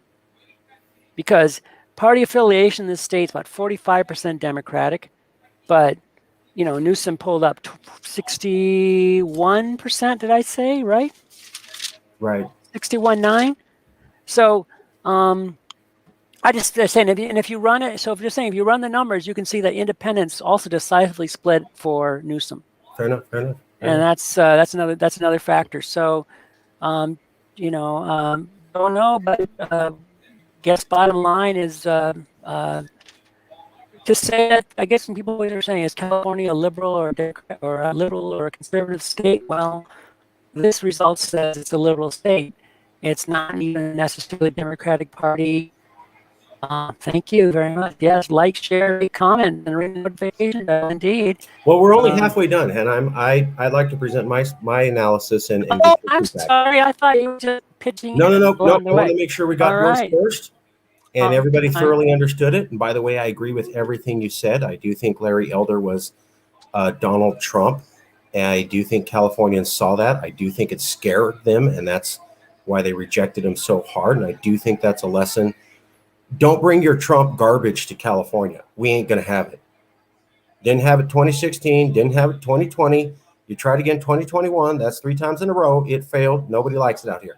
because party affiliation in the state's about 45% Democratic, but Newsom pulled up 61%. Did I say right?
Right.
61.9. So I just saying, if you run it, so if you're saying if you run the numbers, you can see that independents also decisively split for Newsom,
Fair enough. Fair enough. Fair
and
enough.
that's another factor. So don't know, but guess bottom line is to say that I guess some people are saying, is California a liberal or a Democrat or a liberal or a conservative state? Well, this result says it's a liberal state. It's not even necessarily Democratic Party. Thank you very much. Yes, like, share, comment, and ring the notification bell. Indeed.
Well, we're only halfway done, and I'd like to present my analysis and give some
I'm
feedback.
sorry. I thought you were just pitching
No, no,
in
no, no.
along the
I want
way.
to make sure we
All
got yours
right.
first, and everybody
Fine.
thoroughly understood it. And by the way, I agree with everything you said. I do think Larry Elder was Donald Trump, and I do think Californians saw that. I do think it scared them, and that's why they rejected him so hard. And I do think that's a lesson. Don't bring your Trump garbage to California. We ain't gonna have it. Didn't have it 2016, didn't have it 2020. You tried again 2021. That's 3 times in a row. It failed. Nobody likes it out here.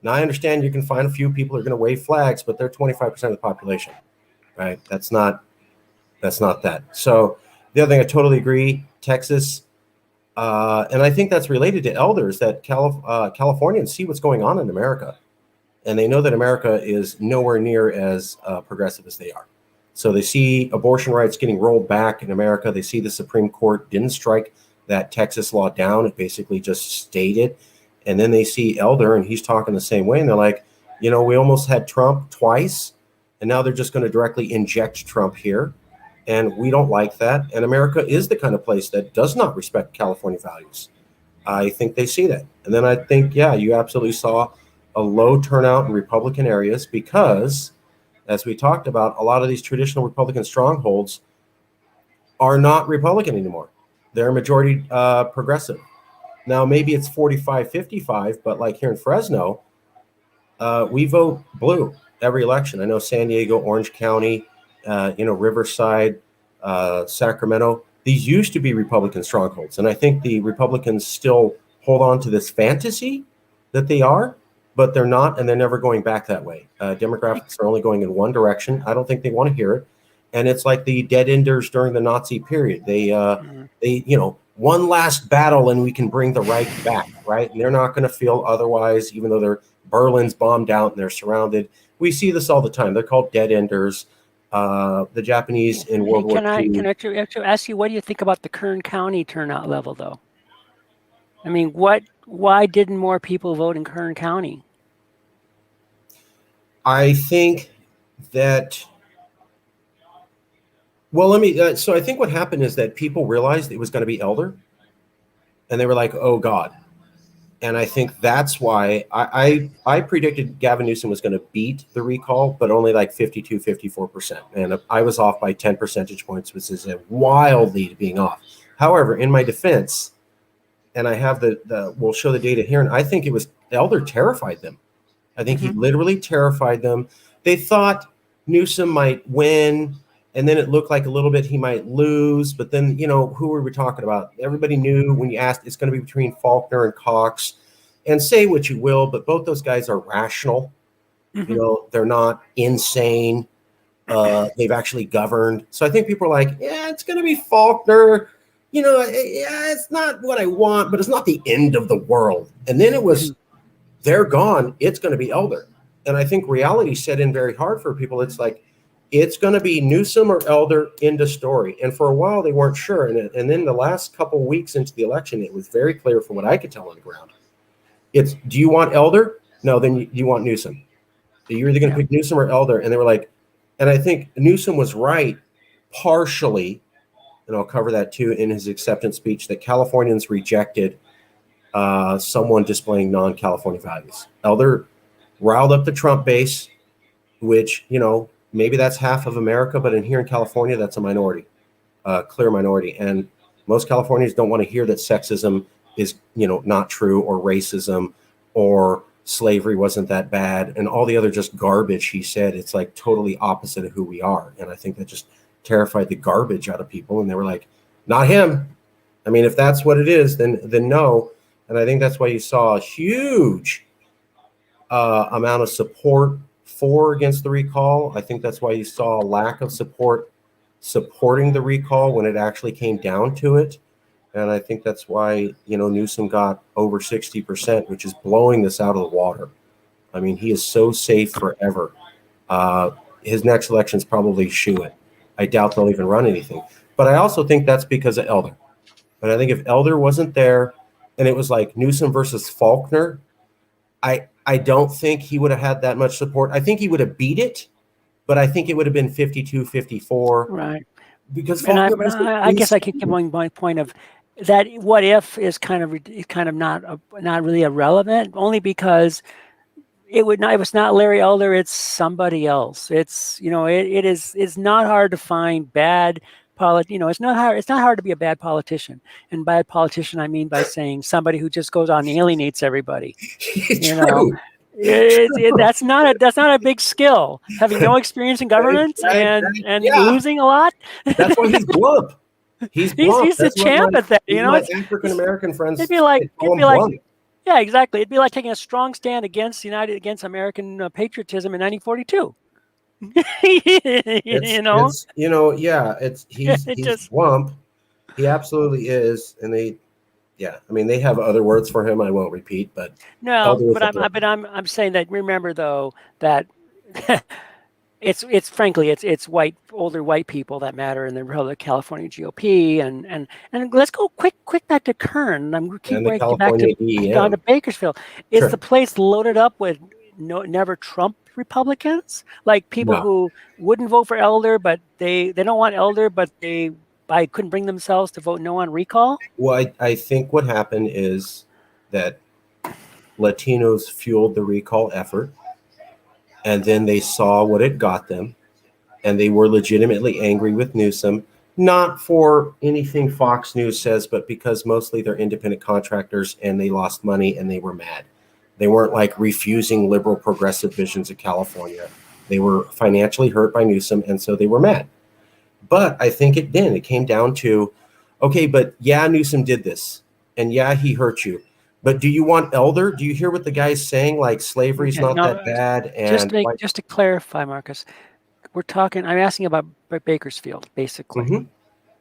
Now I understand you can find a few people who are going to wave flags, but they're 25% of the population, right? That's not that. So the other thing, I totally agree. Texas, and I think that's related to elders that Californians see what's going on in America, and they know that America is nowhere near as progressive as they are. So they see abortion rights getting rolled back in America. They see the Supreme Court didn't strike that Texas law down. It basically just stayed it. And then they see Elder, and he's talking the same way. And they're like, we almost had Trump twice, and now they're just going to directly inject Trump here. And we don't like that. And America is the kind of place that does not respect California values. I think they see that. And then I think, yeah, you absolutely saw a low turnout in Republican areas because, as we talked about, a lot of these traditional Republican strongholds are not Republican anymore. They're majority progressive. Now, maybe it's 45-55, but like here in Fresno, we vote blue every election. I know San Diego, Orange County, Riverside, Sacramento. These used to be Republican strongholds. And I think the Republicans still hold on to this fantasy that they are, but they're not, and they're never going back that way. Demographics are only going in one direction. I don't think they want to hear it. And it's like the dead enders during the Nazi period. They one last battle and we can bring the Reich back, right? And they're not going to feel otherwise, even though Berlin's bombed out and they're surrounded. We see this all the time. They're called dead enders. The Japanese in World War II.
Can I actually ask you, what do you think about the Kern County turnout level, though? I mean, why didn't more people vote in Kern County?
I think that, well, so I think what happened is that people realized it was going to be Elder, and they were like, oh, God. And I think that's why I predicted Gavin Newsom was going to beat the recall, but only like 54%. And I was off by 10 percentage points, which is a wild lead being off. However, in my defense, and I have we'll show the data here, and I think it was Elder terrified them. I think he literally terrified them. They thought Newsom might win, and then it looked like a little bit he might lose. But then, who were we talking about? Everybody knew when you asked, it's going to be between Faulkner and Cox. And say what you will, but both those guys are rational. They're not insane. They've actually governed. So I think people are like, yeah, it's going to be Faulkner. Yeah, it's not what I want, but it's not the end of the world. And then it was, they're gone. It's going to be Elder. And I think reality set in very hard for people. It's like, It's going to be Newsom or Elder, end of story. And for a while, they weren't sure. And then the last couple of weeks into the election, it was very clear from what I could tell on the ground. It's, do you want Elder? No, then you want Newsom. You're either going to pick Newsom or Elder. And they were like, and I think Newsom was right partially, and I'll cover that too in his acceptance speech, that Californians rejected someone displaying non-California values. Elder riled up the Trump base, which, maybe that's half of America, but here in California, that's a minority, clear minority. And most Californians don't want to hear that sexism is, not true, or racism, or slavery wasn't that bad, and all the other just garbage he said. It's like totally opposite of who we are. And I think that just terrified the garbage out of people. And they were like, not him. I mean, if that's what it is, then no. And I think that's why you saw a huge amount of support against the recall. I think that's why you saw a lack of support supporting the recall when it actually came down to it. And I think that's why, Newsom got over 60%, which is blowing this out of the water. I mean, he is so safe forever. His next election is probably shoo it. I doubt they'll even run anything. But I also think that's because of Elder. And I think if Elder wasn't there and it was like Newsom versus Faulkner, I don't think he would have had that much support. I think he would have beat it, but I think it would have been 52-54.
Right.
Because
I guess I keep going my point of that. What if is kind of not really irrelevant, only because it was not Larry Elder, it's somebody else. It's it's not hard to find bad it's not hard to be a bad politician. And bad politician, I mean by saying somebody who just goes out and alienates everybody.
True.
That's not a big skill. Having no experience in government and losing a lot.
That's why he's blump. He's
the champ at that.
African American friends.
It'd be like yeah, exactly. It'd be like taking a strong stand against American patriotism in 1942. He's
Wump. He absolutely is. And they have other words for him I won't repeat, but
I'm saying that, remember though, that it's frankly older white people that matter in the California GOP, and let's go quick back to Kern. I'm keep breaking back to Bakersfield. Is the place loaded up with never Trump Republicans, like people who wouldn't vote for Elder, but they don't want Elder, but they couldn't bring themselves to vote no on recall?
Well, I think what happened is that Latinos fueled the recall effort, and then they saw what it got them, and they were legitimately angry with Newsom, not for anything Fox News says, but because mostly they're independent contractors and they lost money and they were mad. They weren't like refusing liberal progressive visions of California. They were financially hurt by Newsom, and so they were mad. But I think it came down to, okay, but Newsom did this, and he hurt you. But do you want Elder? Do you hear what the guy's saying? Like, slavery's not that bad. And
just to clarify, Marcus, I'm asking about Bakersfield, basically.
Mm-hmm.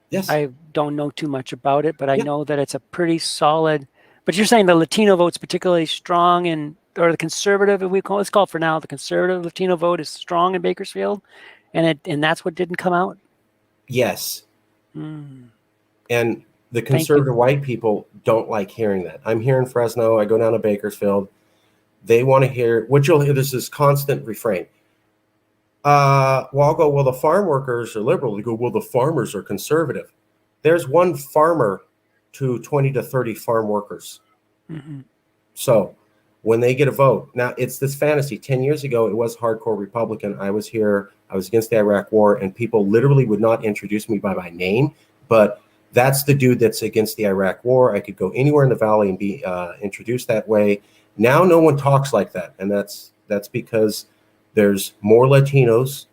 Yes.
I don't know too much about it, but I know that it's a pretty solid. But you're saying the Latino vote's particularly strong, or the conservative, let's call it for now, the conservative Latino vote is strong in Bakersfield, and that's what didn't come out?
Yes. And the conservative white people don't like hearing that. I'm here in Fresno. I go down to Bakersfield. They want to hear what you'll hear. There's this constant refrain. I'll go, well, the farm workers are liberal. They go, well, the farmers are conservative. There's one farmer to 20 to 30 farm workers. Mm-hmm. So when they get a vote, now it's this fantasy. 10 years ago, it was hardcore Republican. I was here. I was against the Iraq War, and people literally would not introduce me by my name, but that's the dude that's against the Iraq War. I could go anywhere in the valley and be introduced that way. Now no one talks like that, and that's because there's more Latinos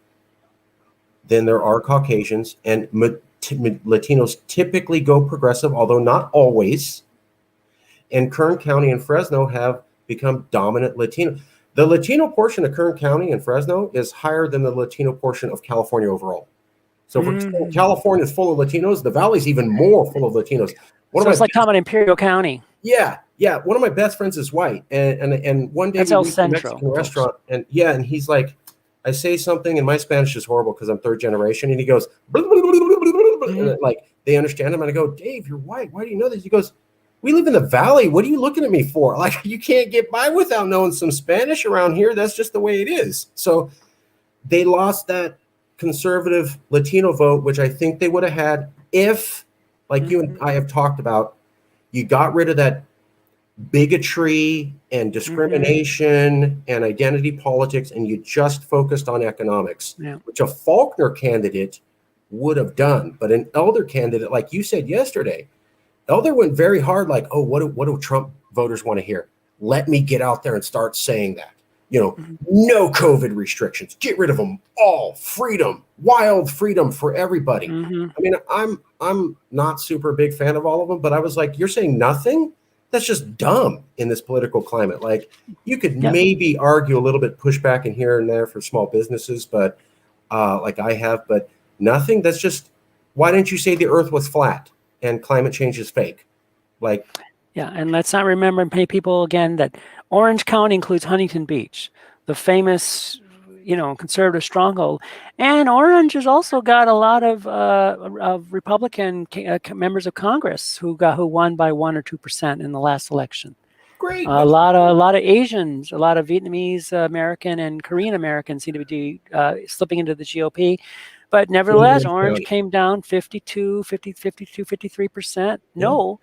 than there are Caucasians, and Latinos typically go progressive, although not always. And Kern County and Fresno have become dominant Latino. The Latino portion of Kern County and Fresno is higher than the Latino portion of California overall. So for California is full of Latinos, the valley's even more full of Latinos.
So it's like common Imperial County.
Yeah. One of my best friends is white, and one day
that's
we
El
went to a
Centro,
Mexican restaurant, and he's like, I say something, and my Spanish is horrible because I'm third generation, and he goes, and like they understand him, and I go, Dave, you're white. Why do you know this? He goes, we live in the valley. What are you looking at me for? Like, you can't get by without knowing some Spanish around here. That's just the way it is. So they lost that conservative Latino vote, which I think they would have had if, like you and I have talked about, you got rid of that bigotry and discrimination and identity politics, and you just focused on economics, which a Faulkner candidate would have done. But an Elder candidate, like you said yesterday, Elder went very hard, like, oh, what do Trump voters want to hear? Let me get out there and start saying that. You know, no COVID restrictions, get rid of them all, freedom, wild freedom for everybody. I mean, I'm not super big fan of all of them, but I was like, you're saying nothing? That's just dumb in this political climate. Like, you could maybe argue a little bit, push back in here and there for small businesses, but like I have, but nothing. That's just, why didn't you say the earth was flat and climate change is fake? Like,
yeah, and let's not remember, many people, again, that Orange County includes Huntington Beach, the famous, conservative stronghold. And Orange has also got a lot of Republican members of Congress who won by 1 or 2% in the last election.
Great.
A lot of Asians, a lot of Vietnamese American and Korean Americans seem to be slipping into the GOP. But nevertheless, Orange came down 53%. No.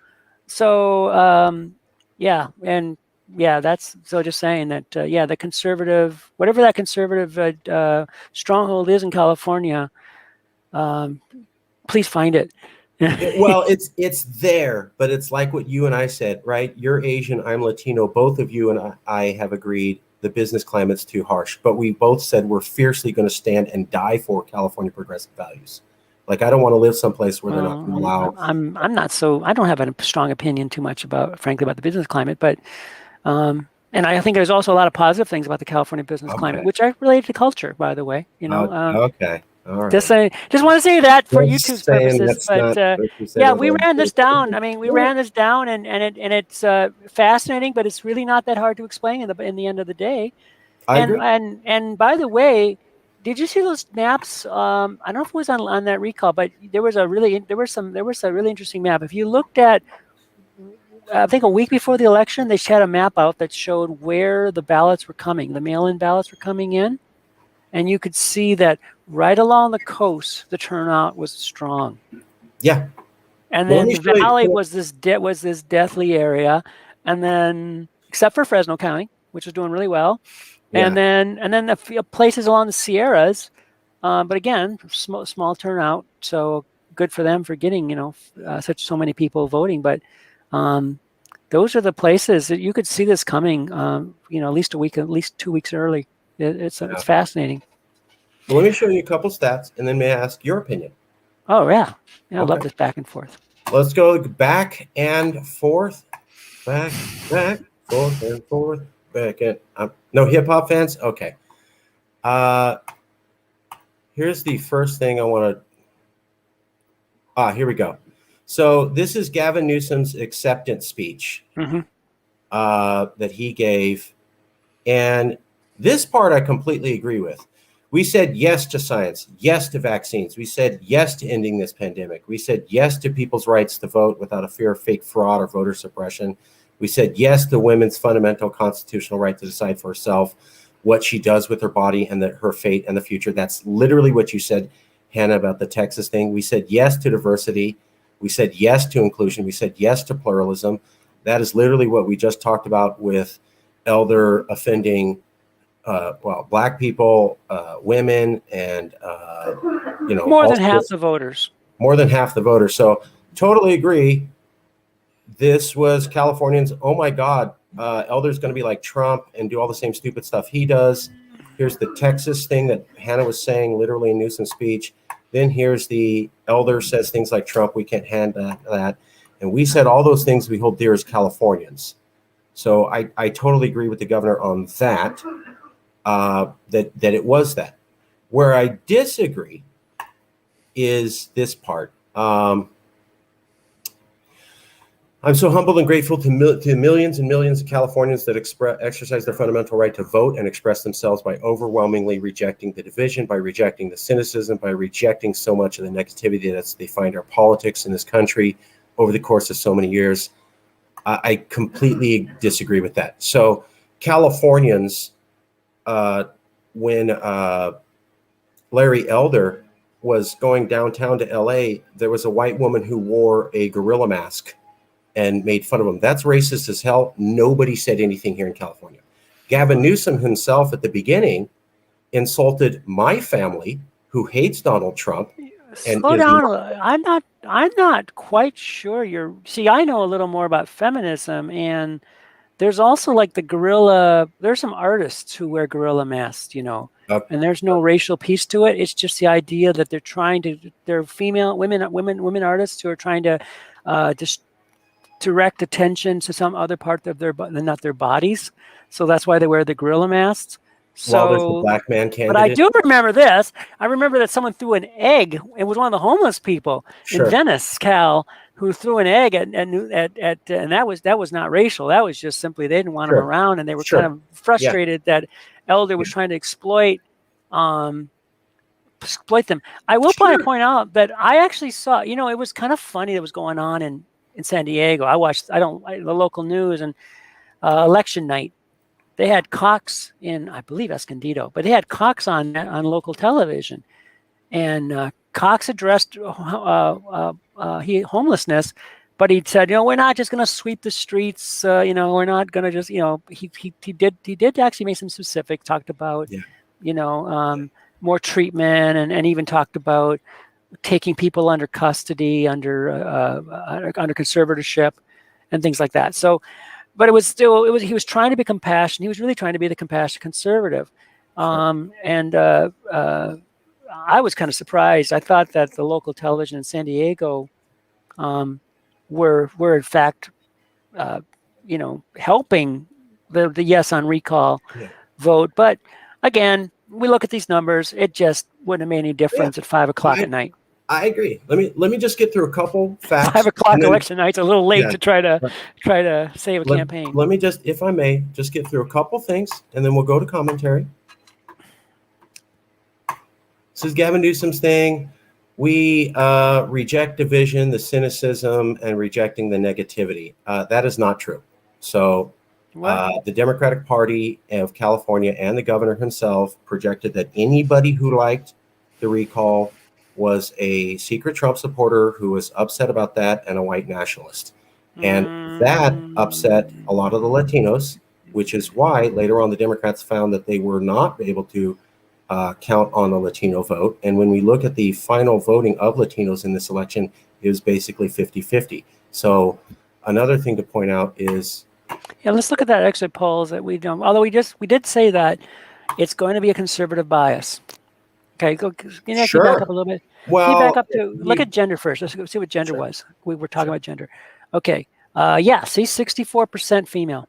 So, that's, so just saying that, the conservative, whatever that conservative stronghold is in California, please find it.
Well, it's there, but it's like what you and I said, right? You're Asian, I'm Latino. Both of you and I have agreed the business climate's too harsh, but we both said we're fiercely going to stand and die for California progressive values. Like, I don't want to live someplace where they're not going to allow.
I'm not so, I don't have a strong opinion too much frankly, about the business climate, but, and I think there's also a lot of positive things about the California business climate, which are related to culture, by the way,
Okay. All right.
Just want to say that for YouTube's purposes, but we ran this down. I mean, we ran this down, and it's fascinating, but it's really not that hard to explain in the end of the day.
I agree.
And by the way, did you see those maps? I don't know if it was on that recall, but there was a really interesting map. If you looked at, I think a week before the election, they had a map out that showed where the ballots were coming. The mail-in ballots were coming in. And you could see that right along the coast, the turnout was strong.
Yeah.
And then the valley was this deathly area, and then except for Fresno County, which was doing really well, and then the places along the Sierras, but again, small turnout. So good for them for getting so many people voting. But those are the places that you could see this coming. At least 2 weeks early. It's fascinating.
Well, let me show you a couple stats, and then may I ask your opinion?
Oh, yeah. I love this back and forth.
Let's go back and forth. Back, forth, and forth. Back and no hip-hop fans? Okay. Here's the first thing I want to... here we go. So this is Gavin Newsom's acceptance speech that he gave. And this part I completely agree with. We said yes to science, yes to vaccines. We said yes to ending this pandemic. We said yes to people's rights to vote without a fear of fake fraud or voter suppression. We said yes to women's fundamental constitutional right to decide for herself what she does with her body and her fate and the future. That's literally what you said, Hannah, about the Texas thing. We said yes to diversity. We said yes to inclusion. We said yes to pluralism. That is literally what we just talked about with Elder offending Black people, women, and
more than half the voters.
More than half the voters. So totally agree. This was Californians. Oh my God, Elder's going to be like Trump and do all the same stupid stuff he does. Here's the Texas thing that Hannah was saying, literally in Newsom's speech. Then here's the Elder says things like Trump. We can't handle that. And we said all those things we hold dear as Californians. So I totally agree with the governor on that. That it was that. Where I disagree is this part. I'm so humbled and grateful to millions and millions of Californians that exercise their fundamental right to vote and express themselves by overwhelmingly rejecting the division, by rejecting the cynicism, by rejecting so much of the negativity that they find our politics in this country over the course of so many years. I completely disagree with that. So Californians, when Larry Elder was going downtown to LA, there was a white woman who wore a gorilla mask and made fun of him. That's racist as hell. Nobody said anything here in California. Gavin Newsom himself at the beginning insulted my family, who hates Donald Trump.
Slow down. I'm not quite sure see, I know a little more about feminism, and there's also like there's some artists who wear gorilla masks, and there's no racial piece to it. It's just the idea that they're female women artists who are trying to just direct attention to some other part of not their bodies. So that's why they wear the gorilla masks.
While there's a black man candidate.
But I do remember this. I remember that someone threw an egg. It was one of the homeless people in Venice, Cal, who threw an egg and that was not racial. That was just simply they didn't want him around, and they were kind of frustrated that Elder was trying to exploit them. I will point out that I actually saw, it was kind of funny that was going on in San Diego. I watched the local news, and election night. They had Cox in, I believe, Escondido, but they had Cox on local television, and Cox addressed homelessness, but he said, we're not just going to sweep the streets. We're not going to just, he did actually make some specific, talked about, more treatment, and even talked about taking people under custody, under conservatorship, and things like that. So. But he was trying to be compassionate. He was really trying to be the compassionate conservative. And I was kind of surprised. I thought that the local television in San Diego were in fact, helping the yes on recall vote. But again, we look at these numbers, it just wouldn't have made any difference at 5 o'clock at night.
I agree. Let me just get through a couple facts.
5 o'clock election night's a little late to try to save a campaign.
Let me just, if I may, just get through a couple things, and then we'll go to commentary. This is Gavin Newsom's thing. We reject division, the cynicism, and rejecting the negativity. That is not true. So the Democratic Party of California and the governor himself projected that anybody who liked the recall was a secret Trump supporter who was upset about that and a white nationalist. And that upset a lot of the Latinos, which is why later on the Democrats found that they were not able to count on the Latino vote. And when we look at the final voting of Latinos in this election, it was basically 50-50. So another thing to point out is...
Yeah, let's look at that exit polls that we don't... Although we did say that it's going to be a conservative bias. Okay, can you actually back up a little bit?
Well,
can you back up to look at gender first? Let's see what gender was. We were talking about gender. Okay, see, 64% female.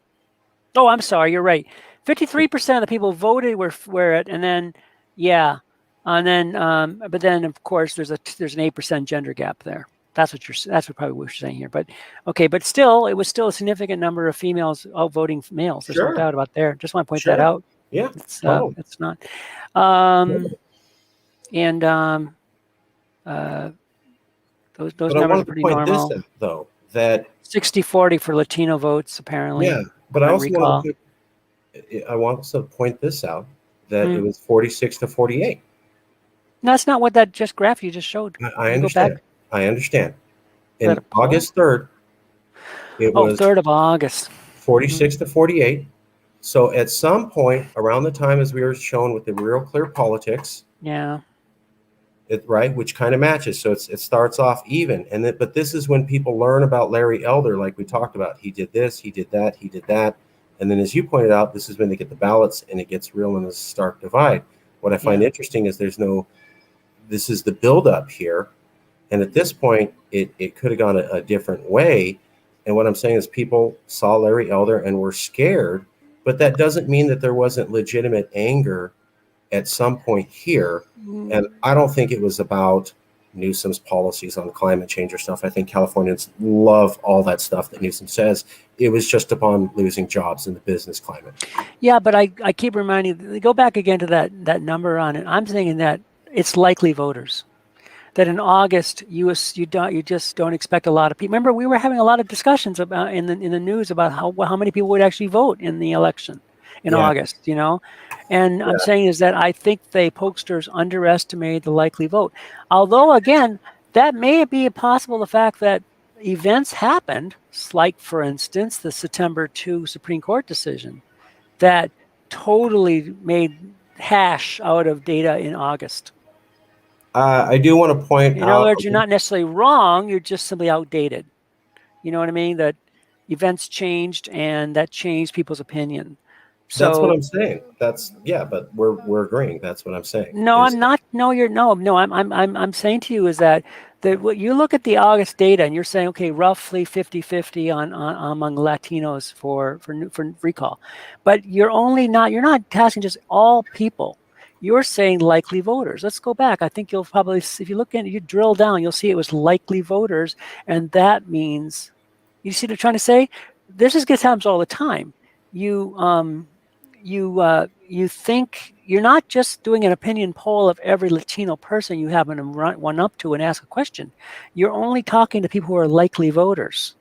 Oh, I'm sorry, you're right. 53% of the people voted were it, and then but then of course there's an 8% gender gap there. That's probably what you're saying here. But okay, but still, it was still a significant number of females outvoting males. There's no doubt about there. Just want to point that out.
Yeah,
it's not. And those numbers are pretty normal.
This out, though, that
60-40 for Latino votes, apparently.
Yeah, but I want to point this out, that it was 46-48.
That's not what that graph you just showed.
I understand. I understand. In August 3rd, it was
3rd of August.
46-48. So at some point around the time as we were shown with the Real Clear Politics, which kind of matches. So it starts off even, but this is when people learn about Larry Elder, like we talked about. He did this, he did that, he did that, and then as you pointed out, this is when they get the ballots, and it gets real in a stark divide. What I find interesting is this is the buildup here, and at this point, it could have gone a different way. And what I'm saying is people saw Larry Elder and were scared, but that doesn't mean that there wasn't legitimate anger at some point here. And I don't think it was about Newsom's policies on climate change or stuff. I think Californians love all that stuff that Newsom says. It was just upon losing jobs in the business climate.
Yeah, but I keep reminding, go back again to that number on it. I'm saying that it's likely voters. That in August you just don't expect a lot of people. Remember, we were having a lot of discussions about in the news about how many people would actually vote in the election in August, you know. And I'm saying is that I think the pollsters underestimated the likely vote. Although again, that may be possible the fact that events happened, like for instance the September 2 Supreme Court decision that totally made hash out of data in August.
I do want to point
In
out.
other words, you're not necessarily wrong, you're just simply outdated. You know what I mean? That events changed and that changed people's opinion. So
that's what I'm saying. But we're agreeing. That's what I'm saying.
No, I'm not. No, I'm saying to you is that what you look at the August data and you're saying, okay, roughly 50-50 on among Latinos for recall. But you're not tasking just all people. You're saying likely voters. Let's go back. I think you'll probably, if you look at it, you drill down, you'll see it was likely voters. And that means, you see what I'm trying to say? This happens all the time. You think you're not just doing an opinion poll of every Latino person you happen to run up to and ask a question. You're only talking to people who are likely voters.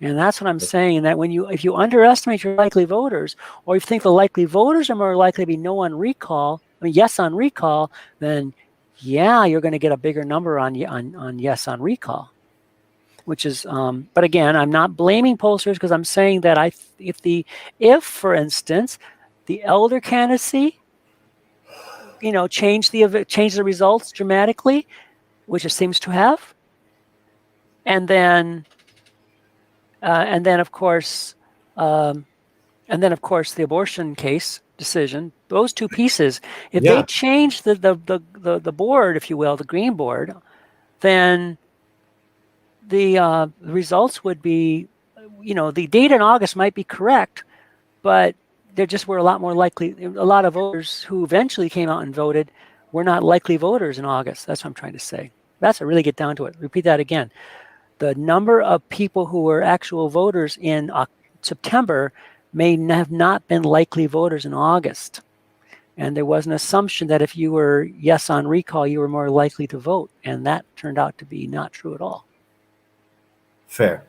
And that's what I'm saying, that if you underestimate your likely voters, or you think the likely voters are more likely to be yes on recall, then yeah, you're going to get a bigger number on yes on recall. Which is, but again, I'm not blaming pollsters because I'm saying that if for instance, the elder candidacy, change the results dramatically, which it seems to have, and then of course the abortion case decision. Those two pieces, if they change the board, if you will, the green board, then the results would be, the data in August might be correct, but there just were a lot more likely. A lot of voters who eventually came out and voted were not likely voters in August. That's what I'm trying to say. That's to really get down to it. Repeat that again. The number of people who were actual voters in September may have not been likely voters in August. And there was an assumption that if you were yes on recall, you were more likely to vote. And that turned out to be not true at all.
Fair.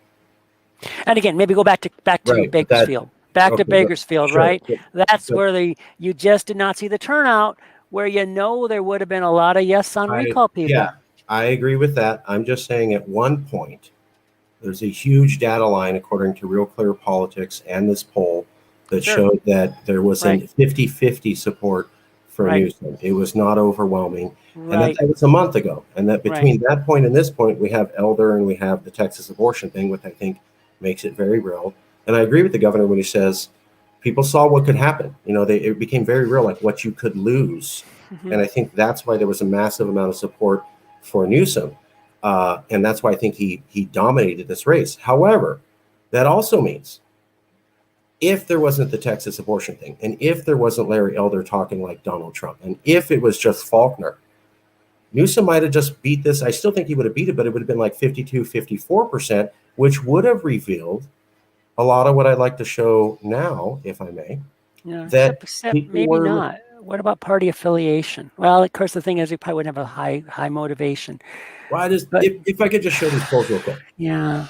And again, maybe go back to Bakersfield. Bakersfield, sure. Right? That's where you just did not see the turnout where there would have been a lot of yes on recall people.
Yeah, I agree with that. I'm just saying at one point, there's a huge data line according to Real Clear Politics and this poll that showed that there was a 50-50 support for Newsom. It was not overwhelming. And that was a month ago. And that between that point and this point, we have Elder and we have the Texas abortion thing, which I think makes it very real. And I agree with the governor when he says people saw what could happen. It became very real, like what you could lose. Mm-hmm. And I think that's why there was a massive amount of support for Newsom. And that's why I think he dominated this race. However, that also means if there wasn't the Texas abortion thing, and if there wasn't Larry Elder talking like Donald Trump, and if it was just Faulkner, Newsom might have just beat this. I still think he would have beat it, but it would have been like 52-54%, which would have revealed a lot of what I'd like to show now, if I may.
Yeah, except maybe not. What about party affiliation? Well, of course, the thing is, you probably wouldn't have a high motivation.
Well, if I could just show these polls real quick.
Yeah.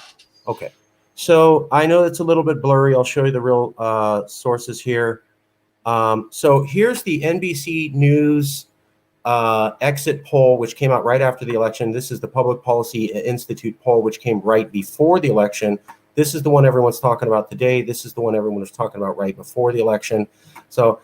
Okay. So I know it's a little bit blurry. I'll show you the real sources here. So here's the NBC News exit poll, which came out right after the election. This is the Public Policy Institute poll, which came right before the election. This is the one everyone's talking about today. This is the one everyone was talking about right before the election. So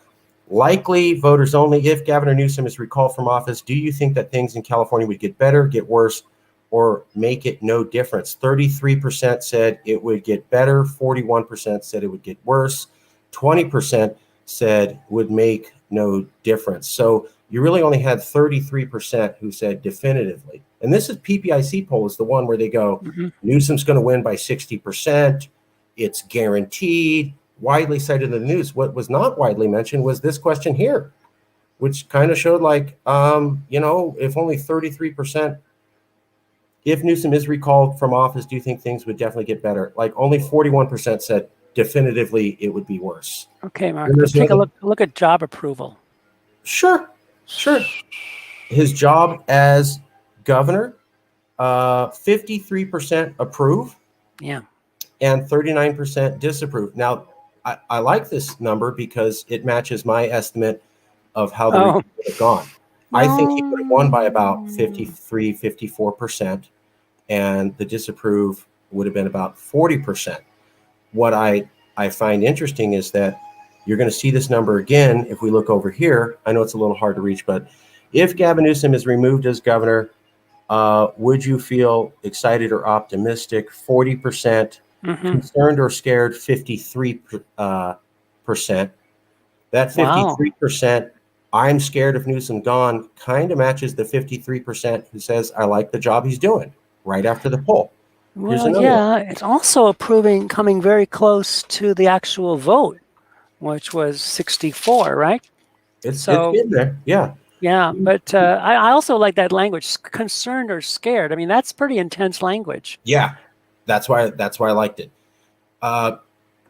likely voters only. If Gavin Newsom is recalled from office, do you think that things in California would get better, get worse, or make it no difference? 33% said it would get better. 41% said it would get worse. 20% said would make no difference. So you really only had 33% who said definitively. And this is PPIC poll is the one where they go, Newsom's going to win by 60%. It's guaranteed. Widely cited in the news. What was not widely mentioned was this question here, which kind of showed like, if only 33% if Newsom is recalled from office, do you think things would definitely get better? Like only 41% said definitively it would be worse.
Okay, Mark, let's take a look at job approval.
Sure. His job as governor, 53% approve.
Yeah.
And 39% disapprove. Now, I like this number because it matches my estimate of how the recall would have gone. I think he would have won by about 53, 54%, and the disapprove would have been about 40%. What I find interesting is that you're going to see this number again if we look over here. I know it's a little hard to reach, but if Gavin Newsom is removed as governor, would you feel excited or optimistic? 40%. Concerned or scared, 53%. That 53%, I'm scared of Newsom gone, kind of matches the 53% who says, I like the job he's doing right after the poll.
Well, yeah, it's also approving, coming very close to the actual vote, which was 64, right?
It's in there, yeah.
Yeah, but I also like that language, concerned or scared. I mean, that's pretty intense language.
Yeah, that's why I liked it.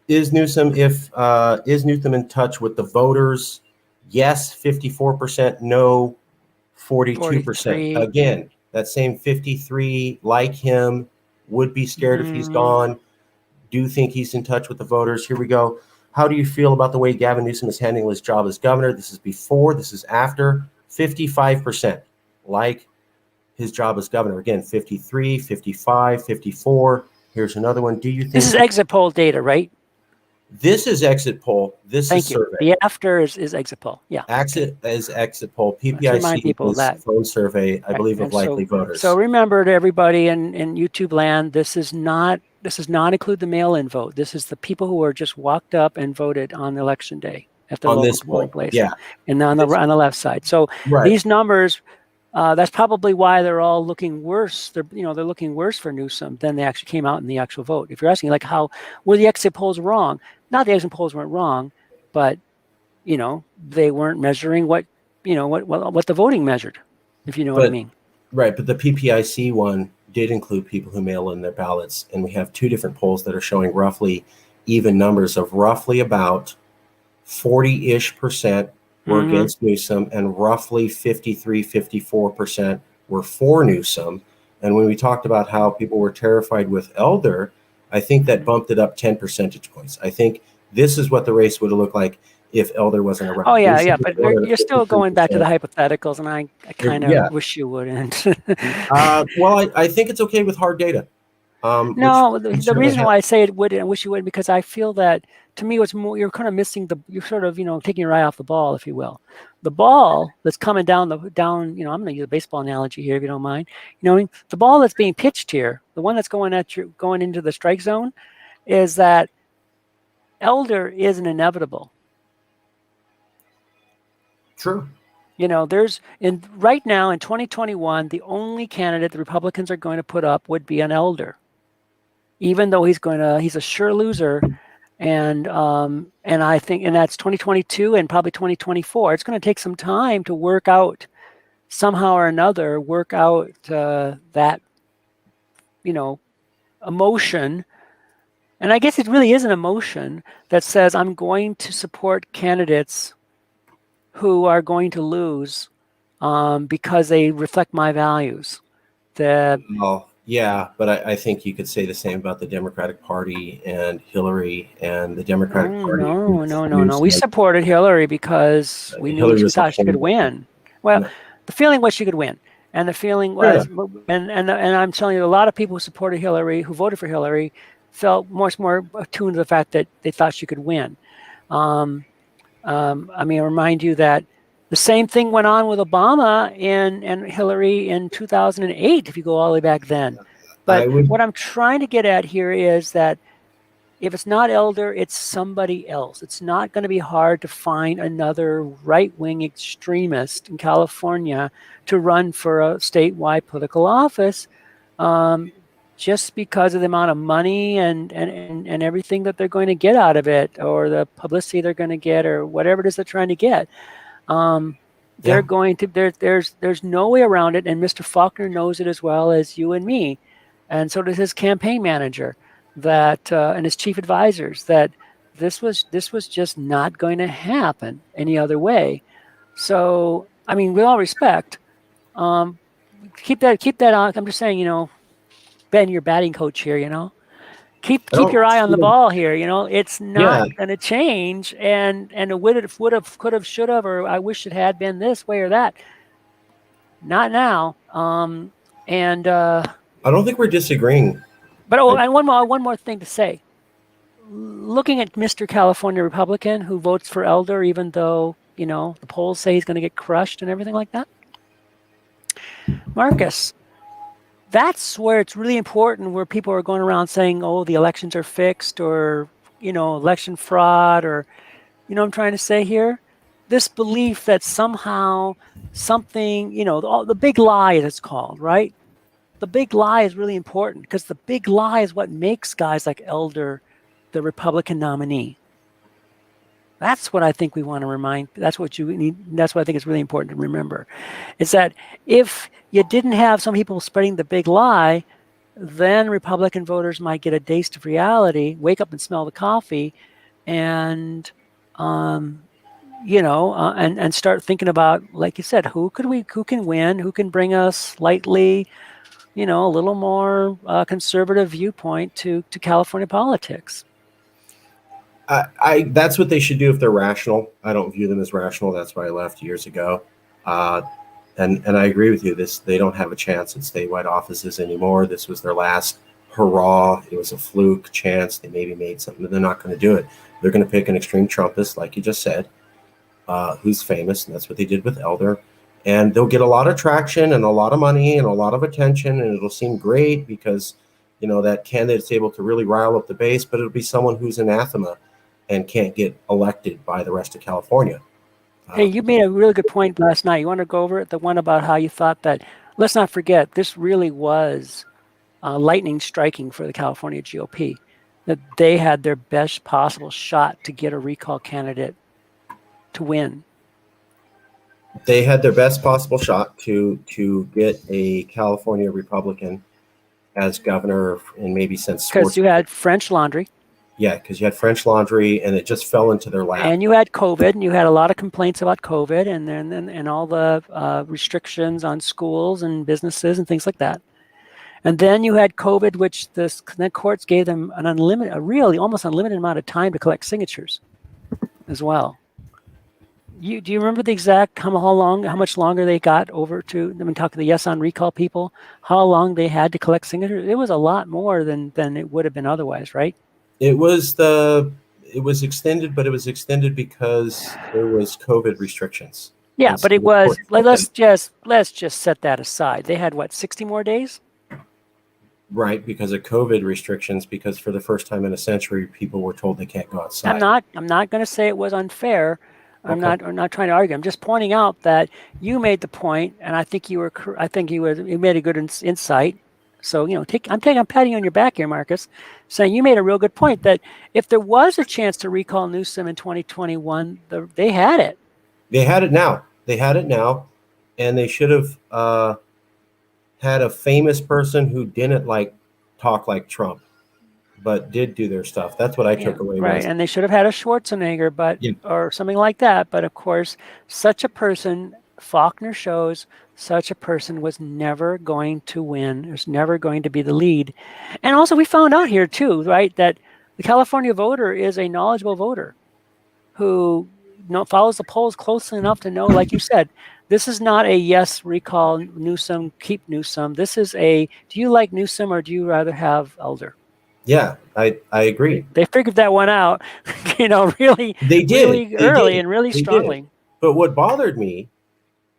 Is Newsom in touch with the voters? Yes, 54%. No, 42%. Again, that same 53 like him, would be scared if he's gone. Do think he's in touch with the voters. Here we go. How do you feel about the way Gavin Newsom is handling his job as governor? This is before, this is after. 55% like his job as governor. Again, 53, 55, 54. Here's another one. Do you think
this is exit poll data, right?
This is exit poll. This is survey.
The after is exit poll. Yeah.
Exit poll. PPIC is phone survey, I believe, of likely voters.
So remember to everybody in YouTube land, this does not include the mail-in vote. This is the people who are just walked up and voted on election day at the local polling place.
Yeah.
And on the left side. So these numbers, that's probably why they're all looking worse. They're looking worse for Newsom than they actually came out in the actual vote. If you're asking like how were the exit polls wrong? Not the exit polls weren't wrong, but they weren't measuring what the voting measured, if you know what I mean.
Right, but the PPIC one did include people who mail in their ballots, and we have two different polls that are showing roughly even numbers of roughly about 40-ish% were against Newsom, and roughly 53, 54% were for Newsom. And when we talked about how people were terrified with Elder, I think that bumped it up 10 percentage points. I think this is what the race would have looked like if Elder wasn't around.
Oh, yeah, but you're still going back to the hypotheticals, and I kind of wish you wouldn't.
Well, I think it's okay with hard data.
No, the reason why I say it would and wish you would, because I feel that to me, what's more, you're kind of missing you're sort of, taking your eye off the ball, if you will. The ball that's coming down, I'm going to use a baseball analogy here, if you don't mind. The ball that's being pitched here, the one that's going into the strike zone, is that Elder isn't inevitable.
True.
Right now in 2021, the only candidate the Republicans are going to put up would be an Elder, even though he's a sure loser. And I think, and that's 2022 and probably 2024. It's going to take some time to work out somehow or another, that, emotion. And I guess it really is an emotion that says, I'm going to support candidates who are going to lose because they reflect my values.
Yeah, but I think you could say the same about the Democratic Party and Hillary and the Democratic Party.
No. We supported Hillary because we thought she could win. Well, the feeling was she could win. And the feeling was, and I'm telling you, a lot of people who supported Hillary, who voted for Hillary, felt much more attuned to the fact that they thought she could win. I remind you that the same thing went on with Obama and Hillary in 2008, if you go all the way back then. But what I'm trying to get at here is that if it's not Elder, it's somebody else. It's not going to be hard to find another right-wing extremist in California to run for a statewide political office, just because of the amount of money and everything that they're going to get out of it, or the publicity they're going to get, or whatever it is they're trying to get. They're
Yeah.
going to there's no way around it, and Mr. Faulkner knows it as well as you and me, and so does his campaign manager, that and his chief advisors, that this was just not going to happen any other way. So I mean, with all respect, um, keep that on. I'm just saying, Ben, your batting coach here, keep
I
keep your
don't
eye on
see
the
them.
ball here. It's
Yeah.
not going to change, and it would have, could have, should have, or I wish it had been this way or that. Not now. And
I don't think we're disagreeing.
but oh,
I,
and one more thing to say. Looking at Mr. California Republican who votes for Elder, even though the polls say he's going to get crushed and everything like that, Marcus. That's where it's really important, where people are going around saying, "Oh, the elections are fixed," or election fraud, or what I'm trying to say here. This belief that somehow something, the big lie, as it's called, right? The big lie is really important, because the big lie is what makes guys like Elder the Republican nominee. That's what I think we want to remind. That's what you need. That's what I think is really important to remember. Is that if you didn't have some people spreading the big lie, then Republican voters might get a taste of reality, wake up and smell the coffee, and and start thinking about, like you said, who can win, who can bring us slightly, a little more conservative viewpoint to California politics.
that's what they should do if they're rational. I don't view them as rational. That's why I left years ago. Uh, and I agree with you. They don't have a chance at statewide offices anymore. This was their last hurrah. It was a fluke chance. They maybe made something, but they're not going to do it. They're going to pick an extreme Trumpist, like you just said, who's famous, and that's what they did with Elder. And they'll get a lot of traction and a lot of money and a lot of attention, and it'll seem great because that candidate's able to really rile up the base. But it'll be someone who's anathema and can't get elected by the rest of California.
Hey, you made a really good point last night. You want to go over it? The one about how you thought that, let's not forget, this really was lightning striking for the California GOP, that they had their best possible shot to get a recall candidate to win.
They had their best possible shot to get a California Republican as governor, and maybe since
Because you had French Laundry.
Yeah, because you had French Laundry, and it just fell into their lap.
And you had COVID, and you had a lot of complaints about COVID, and all the restrictions on schools and businesses and things like that. And then you had COVID, which the courts gave them a really almost unlimited amount of time to collect signatures as well. Do you remember the exact how much longer they got over to? I mean, talk to the Yes on Recall people, how long they had to collect signatures? It was a lot more than it would have been otherwise, right?
It was extended, but it was extended because there was COVID restrictions.
Yeah,
And
but
so
it was. Let's just set that aside. They had what, 60 more days?
Right, because of COVID restrictions. Because for the first time in a century, people were told they can't go outside.
I'm not going to say it was unfair. I'm
Okay.
not trying to argue. I'm just pointing out that you made the point, and I think you made a good insight. So I'm patting you on your back here, Marcus, saying you made a real good point that if there was a chance to recall Newsom in 2021, they had it.
They had it now. And they should have had a famous person who didn't talk like Trump, but did do their stuff. That's what I took away.
Right, and they should have had a Schwarzenegger, or something like that. But of course, such a person, Faulkner shows, such a person was never going to win. There's never going to be the lead. And also, we found out here too, right, that the California voter is a knowledgeable voter who follows the polls closely enough to know, like you said, this is not a yes, recall Newsom, keep Newsom. This is do you like Newsom or do you rather have Elder?
Yeah, I agree.
They figured that one out, really,
They did.
really early and really strongly.
But what bothered me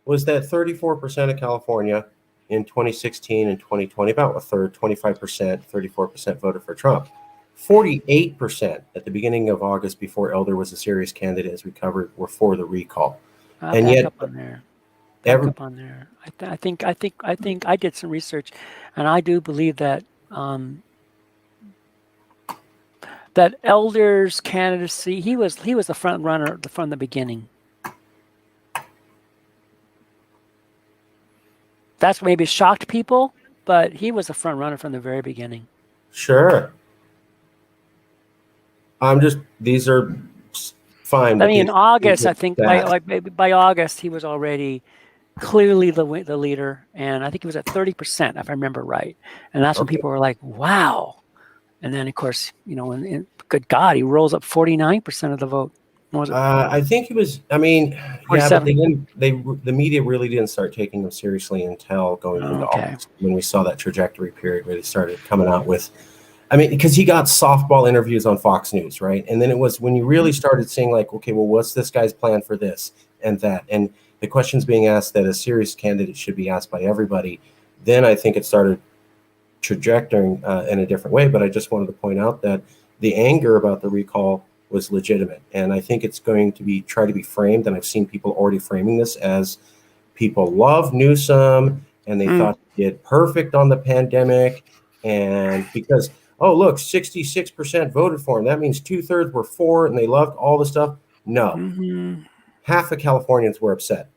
was that 34% of California in 2016 and 2020, about a third, 25%, 34% voted for Trump. 48% at the beginning of August, before Elder was a serious candidate, as we covered, were for the recall.
And yet, up on there. I think I did some research, and I do believe that that Elder's candidacy, he was the front runner from the beginning. that's maybe shocked people, but he was a front runner from the very beginning.
Sure. These are fine.
I mean, in August, I
are
think
bad.
by August he was already clearly the leader, and I think he was at 30%, if I remember right. And that's when
Okay.
people were like, "Wow!" And then, of course, good God, he rolls up 49% of the vote. What was it?
I think he was. I mean, yeah, but
47.
they didn't. The media really didn't start taking them seriously until going into
Okay.
August, when we saw that trajectory period where they started coming out with. I mean, because he got softball interviews on Fox News, right? And then it was when you really started seeing, like, okay, well, what's this guy's plan for this and that, and the questions being asked that a serious candidate should be asked by everybody. Then I think it started trajectorying in a different way. But I just wanted to point out that the anger about the recall was legitimate, and I think it's going to be try to be framed. And I've seen people already framing this as people love Newsom and they thought he did perfect on the pandemic, and because look, 66% voted for him, that means 2/3 were for it, and they loved all the stuff. No,
Mm-hmm.
half of Californians were upset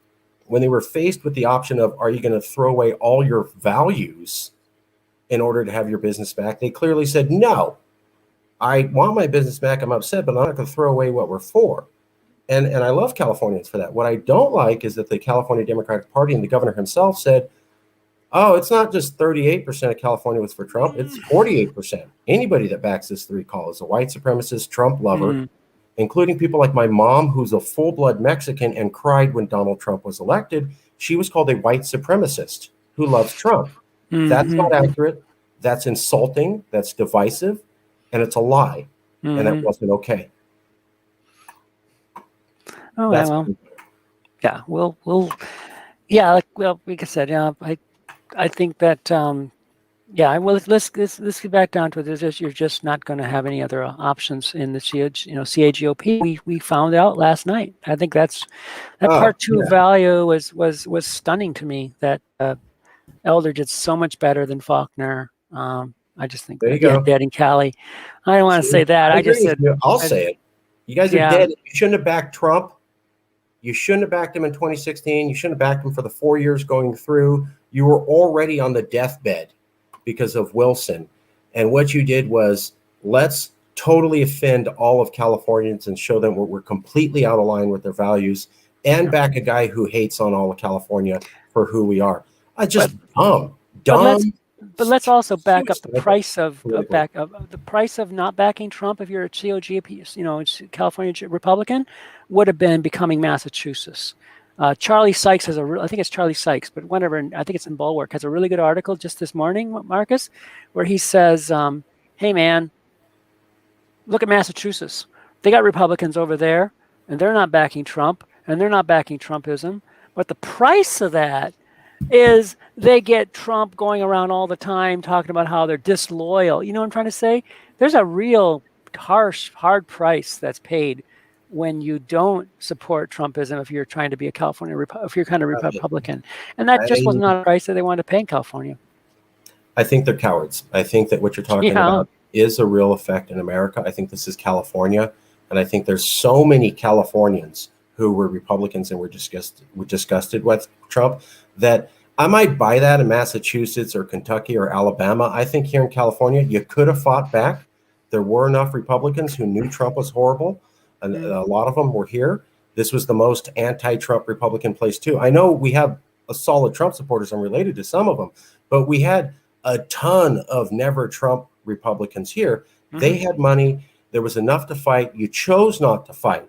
when they were faced with the option of, are you going to throw away all your values in order to have your business back? They clearly said, no, I want my business back. I'm upset, but I'm not going to throw away what we're for. And I love Californians for that. What I don't like is that the California Democratic Party and the governor himself said, oh, it's not just 38% of California was for Trump, it's 48%. Anybody that backs this recall is a white supremacist Trump lover, including people like my mom, who's a full-blood Mexican and cried when Donald Trump was elected. She was called a white supremacist who loves Trump. That's not accurate. That's insulting. That's divisive. And it's a lie. And that wasn't okay.
Oh, well, yeah, like I said, I think that, well, let's get back down to it. You're just not going to have any other options in the CAGOP. We found out last night. I think that part two value was stunning to me. That Elder did so much better than Faulkner. I just think that dead and Cali. I don't want to say that. I just said
I'll say it. You guys are dead. You shouldn't have backed Trump. You shouldn't have backed him in 2016. You shouldn't have backed him for the 4 years going through. You were already on the deathbed because of Wilson. And what you did was, let's totally offend all of Californians and show them we're completely out of line with their values, and back a guy who hates on all of California for who we are. Dumb.
But let's also back up the price of not backing Trump if you're a COGP, California Republican, would have been becoming Massachusetts. Charlie Sykes I think it's Charlie Sykes, but whatever. I think it's in Bulwark, has a really good article just this morning, Marcus, where he says, "Hey man, look at Massachusetts. They got Republicans over there, and they're not backing Trump, and they're not backing Trumpism. But the price of that is they get Trump going around all the time talking about how they're disloyal." You know what I'm trying to say? There's a real hard price that's paid when you don't support Trumpism if you're trying to be a California, if you're kind of Republican. And that just was not a price that they wanted to pay in California.
I think they're cowards. I think that what you're talking about is a real effect in America. I think this is California. And I think there's so many Californians who were Republicans and were disgusted with Trump that I might buy that in Massachusetts or Kentucky or Alabama. I think here in California, you could have fought back. There were enough Republicans who knew Trump was horrible. And a lot of them were here. This was the most anti-Trump Republican place too. I know we have a solid Trump supporters. I'm related to some of them, but we had a ton of never Trump Republicans here. They had money. There was enough to fight. You chose not to fight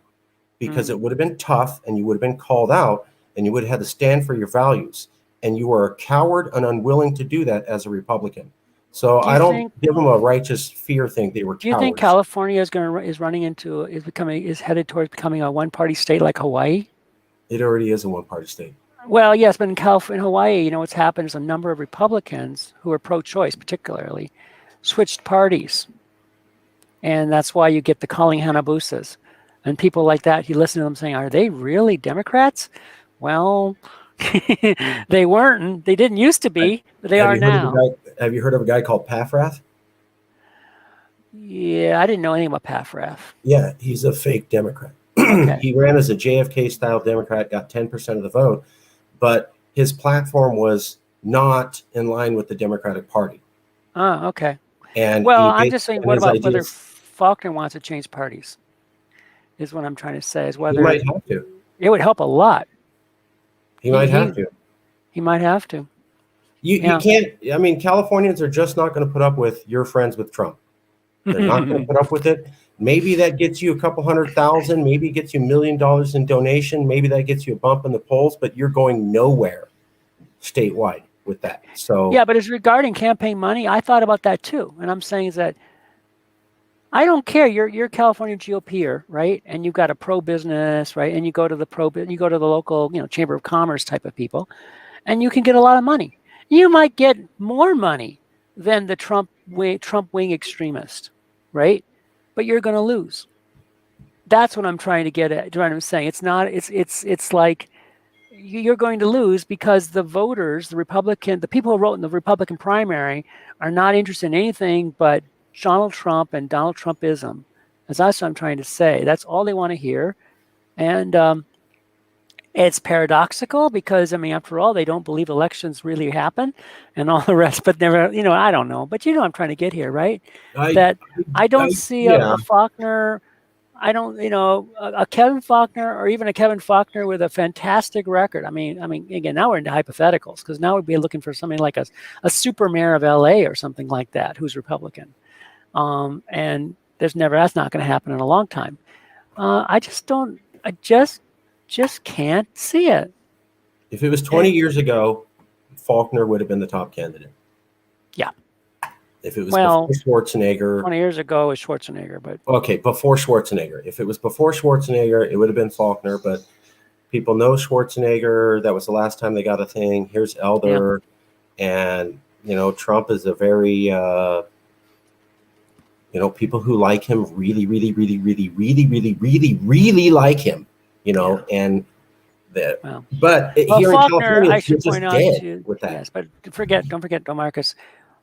because it would have been tough and you would have been called out and you would have had to stand for your values. And you were a coward and unwilling to do that as a Republican. So I don't give them a righteous fear thing. They were cowards.
Do you think California is headed towards becoming a one-party state like Hawaii?
It already is a one-party state.
Well, yes, but in Hawaii, what's happened is a number of Republicans who are pro-choice, particularly, switched parties, and that's why you get the calling Hanabusas and people like that. You listen to them saying, "Are they really Democrats?" Well, they weren't. They didn't used to be, but they are now.
Have you heard of a guy called Paffrath?
Yeah, I didn't know anything about Paffrath.
Yeah, he's a fake Democrat.
Okay.
He ran as a JFK-style Democrat, got 10% of the vote, but his platform was not in line with the Democratic Party.
Oh, okay.
And
Well,
he
I'm
based
just saying,
on
what
his
about whether
ideas.
Faulkner wants to change parties? Is what I'm trying to say. Is
He
whether
might have to.
it would help a lot.
He might have to.
He might have to.
You
Yeah.
can't. I mean, Californians are just not going to put up with your friends with Trump. They're not going to put up with it. Maybe that gets you a couple 100,000. Maybe it gets you $1 million in donation. Maybe that gets you a bump in the polls. But you're going nowhere statewide with that. So
Yeah, but as regarding campaign money, I thought about that too, and I'm saying is that I don't care. You're California GOPer, right? And you've got a pro business, right? And you go to the local, Chamber of Commerce type of people, and you can get a lot of money. You might get more money than the Trump wing extremist, right? But you're going to lose. That's what I'm trying to get at. What I'm saying, it's not. It's like you're going to lose because the voters, the people who wrote in the Republican primary, are not interested in anything but Donald Trump and Donald Trumpism. That's what I'm trying to say. That's all they want to hear, and it's paradoxical because, I mean, after all, they don't believe elections really happen and all the rest, but never, I don't know. But I'm trying to get here, right? That I don't see
yeah.
a Faulkner, I don't, a Kevin Faulkner or even a Kevin Faulkner with a fantastic record. I mean, again, now we're into hypotheticals because now we'd be looking for something like a super mayor of LA or something like that who's Republican. And that's not going to happen in a long time. I just can't see it.
If it was 20 years ago, Faulkner would have been the top candidate.
Yeah.
If it was before Schwarzenegger.
20 years ago was Schwarzenegger, but
okay, before Schwarzenegger. If it was before Schwarzenegger, it would have been Faulkner, but people know Schwarzenegger. That was the last time they got a thing. Here's Elder. Yeah. And, Trump is a very, people who like him really, really, really, really, really, really, really, really like him, and that. Well, but here
Faulkner,
in California,
I should point out
with that.
Yes, but don't forget, DeMarcus,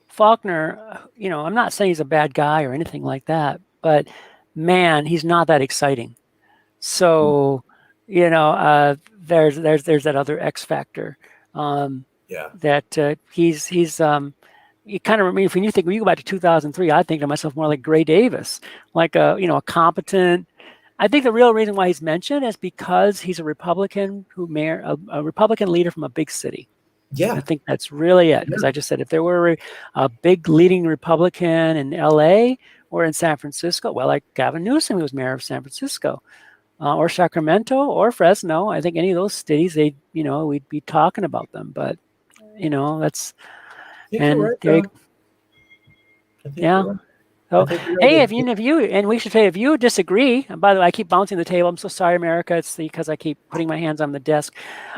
Faulkner, I'm not saying he's a bad guy or anything like that, but man, he's not that exciting. So, there's that other X factor. That he's you kind of, when you go back to 2003, I think to myself more like Gray Davis, like a competent. I think the real reason why he's mentioned is because he's a Republican a Republican leader from a big city.
Yeah,
I think that's really it. Because I just said if there were a big leading Republican in LA or in San Francisco, well, like Gavin Newsom, who was mayor of San Francisco, or Sacramento or Fresno, I think any of those cities, we'd be talking about them. But that's and
right,
yeah.
Right.
So, hey, if you and we should say if you disagree, and by the way, I keep bouncing the table. I'm so sorry, America. It's because I keep putting my hands on the desk.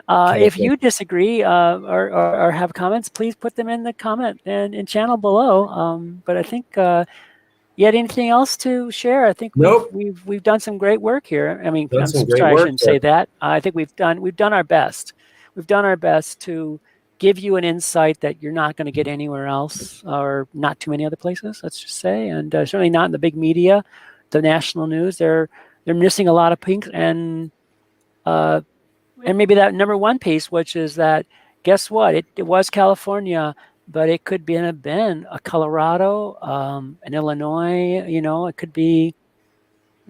If you disagree or have comments, please put them in the comment and channel below. But I think you had anything else to share? I think we've done some great work here. I mean, I'm sorry, I shouldn't say that. I think we've done our best. We've done our best to give you an insight that you're not going to get anywhere else or not too many other places, let's just say, and certainly not in the big media, the national news. They're missing a lot of pinks, and maybe that number one piece, which is that, guess what? It was California, but it could have been a Colorado, an Illinois, it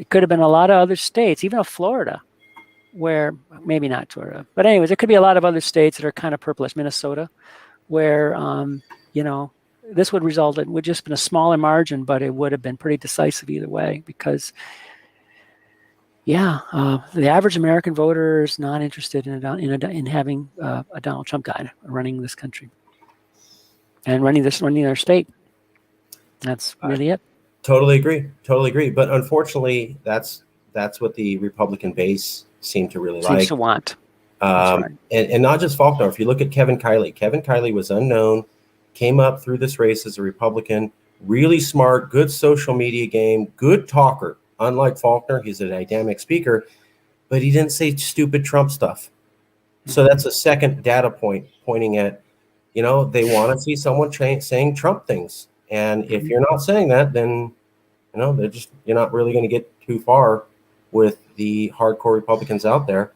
could have been a lot of other states, even a Florida, where maybe not Florida, but anyways, there could be a lot of other states that are kind of purplish, Minnesota, where, this would result in would just been a smaller margin, but it would have been pretty decisive either way because, the average American voter is not interested in having a Donald Trump guy running this country and running their state. That's really it.
Totally agree. But unfortunately, that's what the Republican base seem to really
seems to want.
Right. And not just Faulkner. If you look at Kevin Kiley was unknown, came up through this race as a Republican, really smart, good social media game, good talker. Unlike Faulkner, he's a dynamic speaker, but he didn't say stupid Trump stuff. So that's a second data point pointing at, they want to see someone saying Trump things. And if you're not saying that, then, you're not really going to get too far with the hardcore Republicans out there.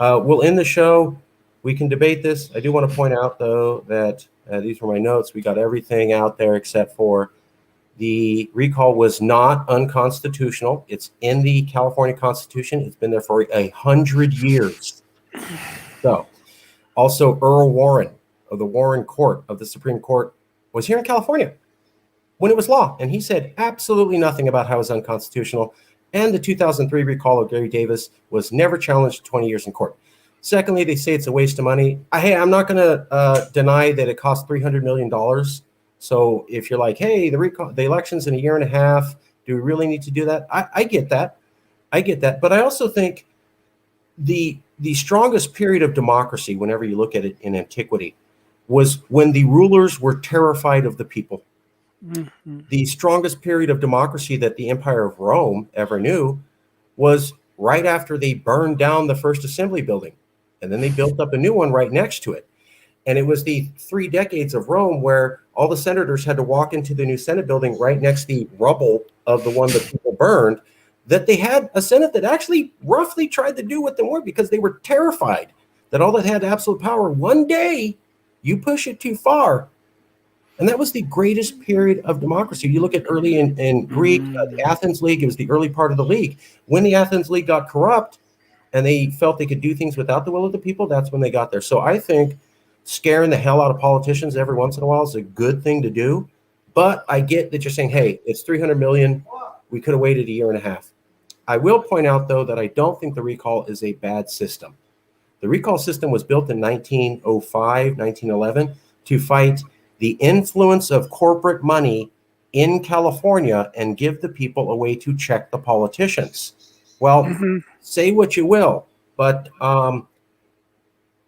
We'll end the show. We can debate this. I do want to point out, though, that these were my notes. We got everything out there except for the recall was not unconstitutional. It's in the California Constitution. It's been there for 100 years. So, also Earl Warren of the Warren Court of the Supreme Court was here in California when it was law, and he said absolutely nothing about how it was unconstitutional. And the 2003 recall of Gary Davis was never challenged 20 years in court. Secondly, they say it's a waste of money. I'm not going to deny that it cost $300 million. So if you're like, hey, the election's in a year and a half, do we really need to do that? I get that. I get that. But I also think the strongest period of democracy, whenever you look at it in antiquity, was when the rulers were terrified of the people. Mm-hmm. The strongest period of democracy that the Empire of Rome ever knew was right after they burned down the first assembly building. And then they built up a new one right next to it. And it was the 3 decades of Rome where all the senators had to walk into the new Senate building right next to the rubble of the one that people burned, that they had a Senate that actually roughly tried to do what they wanted because they were terrified that all that had absolute power, one day you push it too far. And that was the greatest period of democracy. You look at early in Greek, the Athens League, it was the early part of the league. When the Athens League got corrupt and they felt they could do things without the will of the people, that's when they got there. So I think scaring the hell out of politicians every once in a while is a good thing to do. But I get that you're saying, hey, it's $300 million. We could have waited a year and a half. I will point out, though, that I don't think the recall is a bad system. The recall system was built in 1905, 1911 to fight the influence of corporate money in California and give the people a way to check the politicians. Well, say what you will, but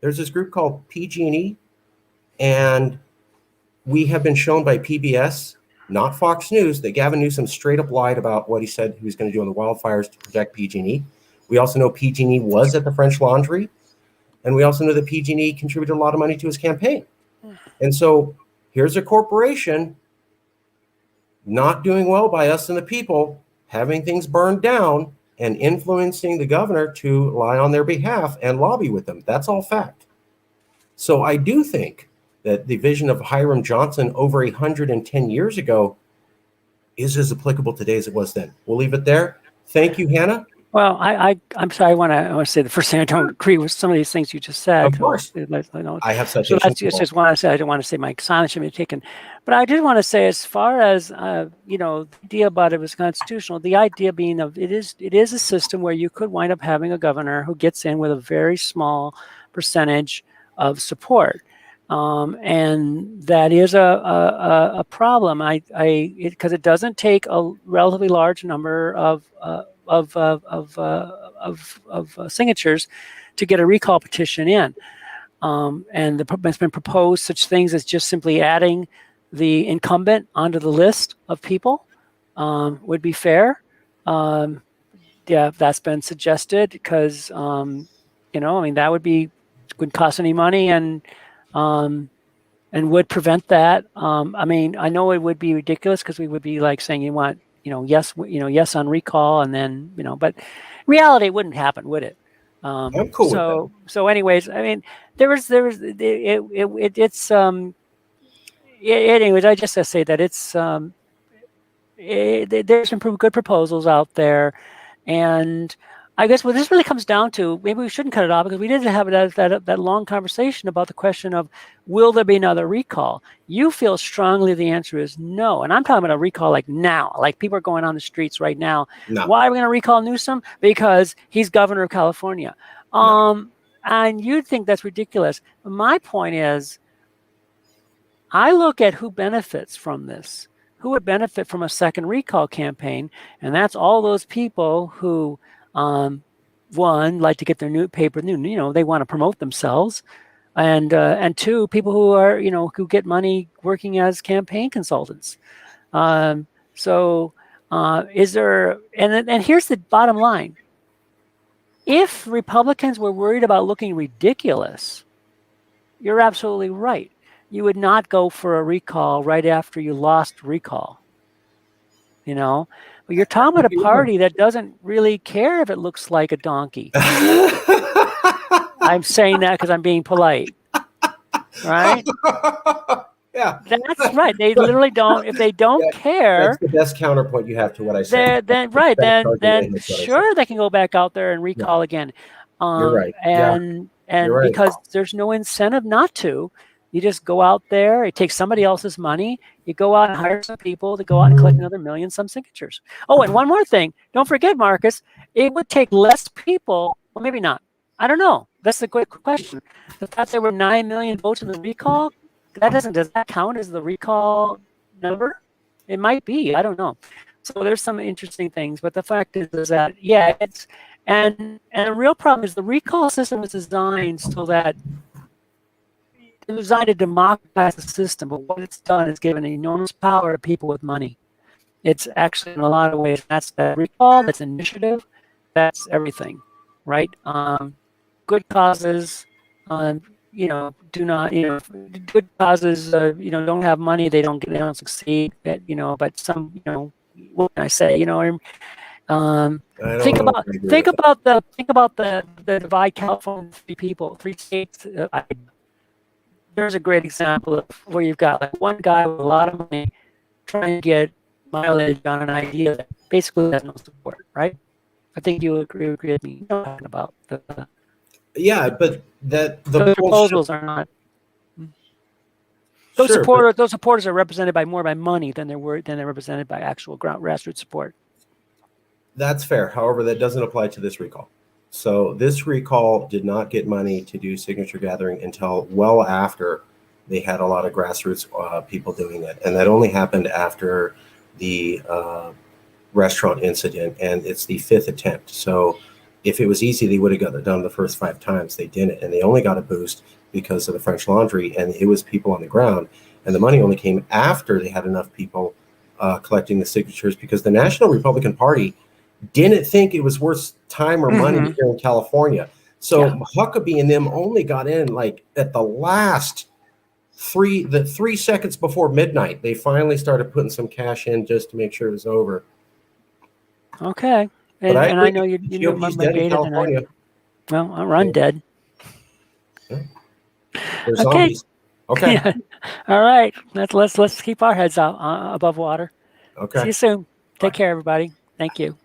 there's this group called PG&E, and we have been shown by PBS, not Fox News, that Gavin Newsom straight up lied about what he said he was going to do on the wildfires to protect PG&E. We also know PG&E was at the French Laundry, and we also know that PG&E contributed a lot of money to his campaign. And so here's a corporation not doing well by us and the people, having things burned down and influencing the governor to lie on their behalf and lobby with them. That's all fact. So I do think that the vision of Hiram Johnson over 110 years ago is as applicable today as it was then. We'll leave it there. Thank you, Hannah.
Well, I'm sorry. I want to say the first thing, I don't agree with some of these things you just said.
Of course. I have such. So
that's just want to say. I don't want to say my silence should be taken, but I did want to say, as far as the idea about it was constitutional. The idea being of it is a system where you could wind up having a governor who gets in with a very small percentage of support, and that is a problem. Because it doesn't take a relatively large number of signatures to get a recall petition in, and it's been proposed such things as just simply adding the incumbent onto the list of people would be fair. Yeah, that's been suggested because that wouldn't cost any money and would prevent that. I know it would be ridiculous because we would be like saying you want. Yes on recall, and then but in reality it wouldn't happen, would it?
I'm cool with that.
So anyways, anyways, I just say that there's some good proposals out there, and I guess what this really comes down to, maybe we shouldn't cut it off because we did have that long conversation about the question of will there be another recall? You feel strongly the answer is no. And I'm talking about a recall like now, like people are going on the streets right now. No. Why are we going to recall Newsom? Because he's governor of California. No. And you'd think that's ridiculous. My point is, I look at who benefits from this, who would benefit from a second recall campaign. And that's all those people who one, like to get their they want to promote themselves, and two, people who are who get money working as campaign consultants. Is there? And here's the bottom line: if Republicans were worried about looking ridiculous, you're absolutely right. You would not go for a recall right after you lost recall. But you're talking about a party that doesn't really care if it looks like a donkey. I'm saying that because I'm being polite, right?
Yeah,
That's right. They literally don't. If they don't
yeah,
care,
that's the best counterpoint you have to what I said.
then right,
Best
then
argument against what I said.
sure they can go back out there and
Yeah,
recall again,
you're right. Yeah, you're
and
right.
because there's no incentive not to. You just go out there. It takes somebody else's money. You go out and hire some people to go out and collect another million some signatures. Oh, and one more thing. Don't forget, Marcus. It would take less people. Well, maybe not. I don't know. That's the good question. The fact there were 9 million votes in the recall, does that count as the recall number? It might be. I don't know. So there's some interesting things, but the fact is that yeah, it's and the real problem is the recall system was designed so that it was designed to democratize the system, but what it's done is given enormous power to people with money. It's actually in a lot of ways that's that recall, that's initiative, that's everything, right? Good causes, do not, good causes, don't have money, they don't succeed, but some, what can I say,
I don't
think
know if
about
I agree with that.
the divide California, three states. There's a great example of where you've got like one guy with a lot of money trying to get mileage on an idea that basically has no support, right? I think you agree with me. You know what I'm talking about
Yeah, but that the
those
polls
proposals are not. Those
sure, but
supporters are represented by more by money than they're represented by actual grassroots support.
that's fair. However, that doesn't apply to this recall. So this recall did not get money to do signature gathering until well after they had a lot of grassroots people doing it, and that only happened after the restaurant incident, and it's the fifth attempt. So if it was easy, they would have got it done the first 5 times. They didn't, and they only got a boost because of the French Laundry, and it was people on the ground, and the money only came after they had enough people collecting the signatures because the National Republican Party didn't think it was worth time or money here in California. So Huckabee and them only got in like at the last 3 seconds before midnight. They finally started putting some cash in just to make sure it was over.
Okay,
But I
and I
agree.
know you know
GOP's
my
dead in
beta, and
California.
I'll run dead.
Yeah. They're
Okay.
zombies. Okay.
Yeah. All right. Let's keep our heads out above water. See
Okay.
you soon.
Bye.
Take care, everybody. Thank you.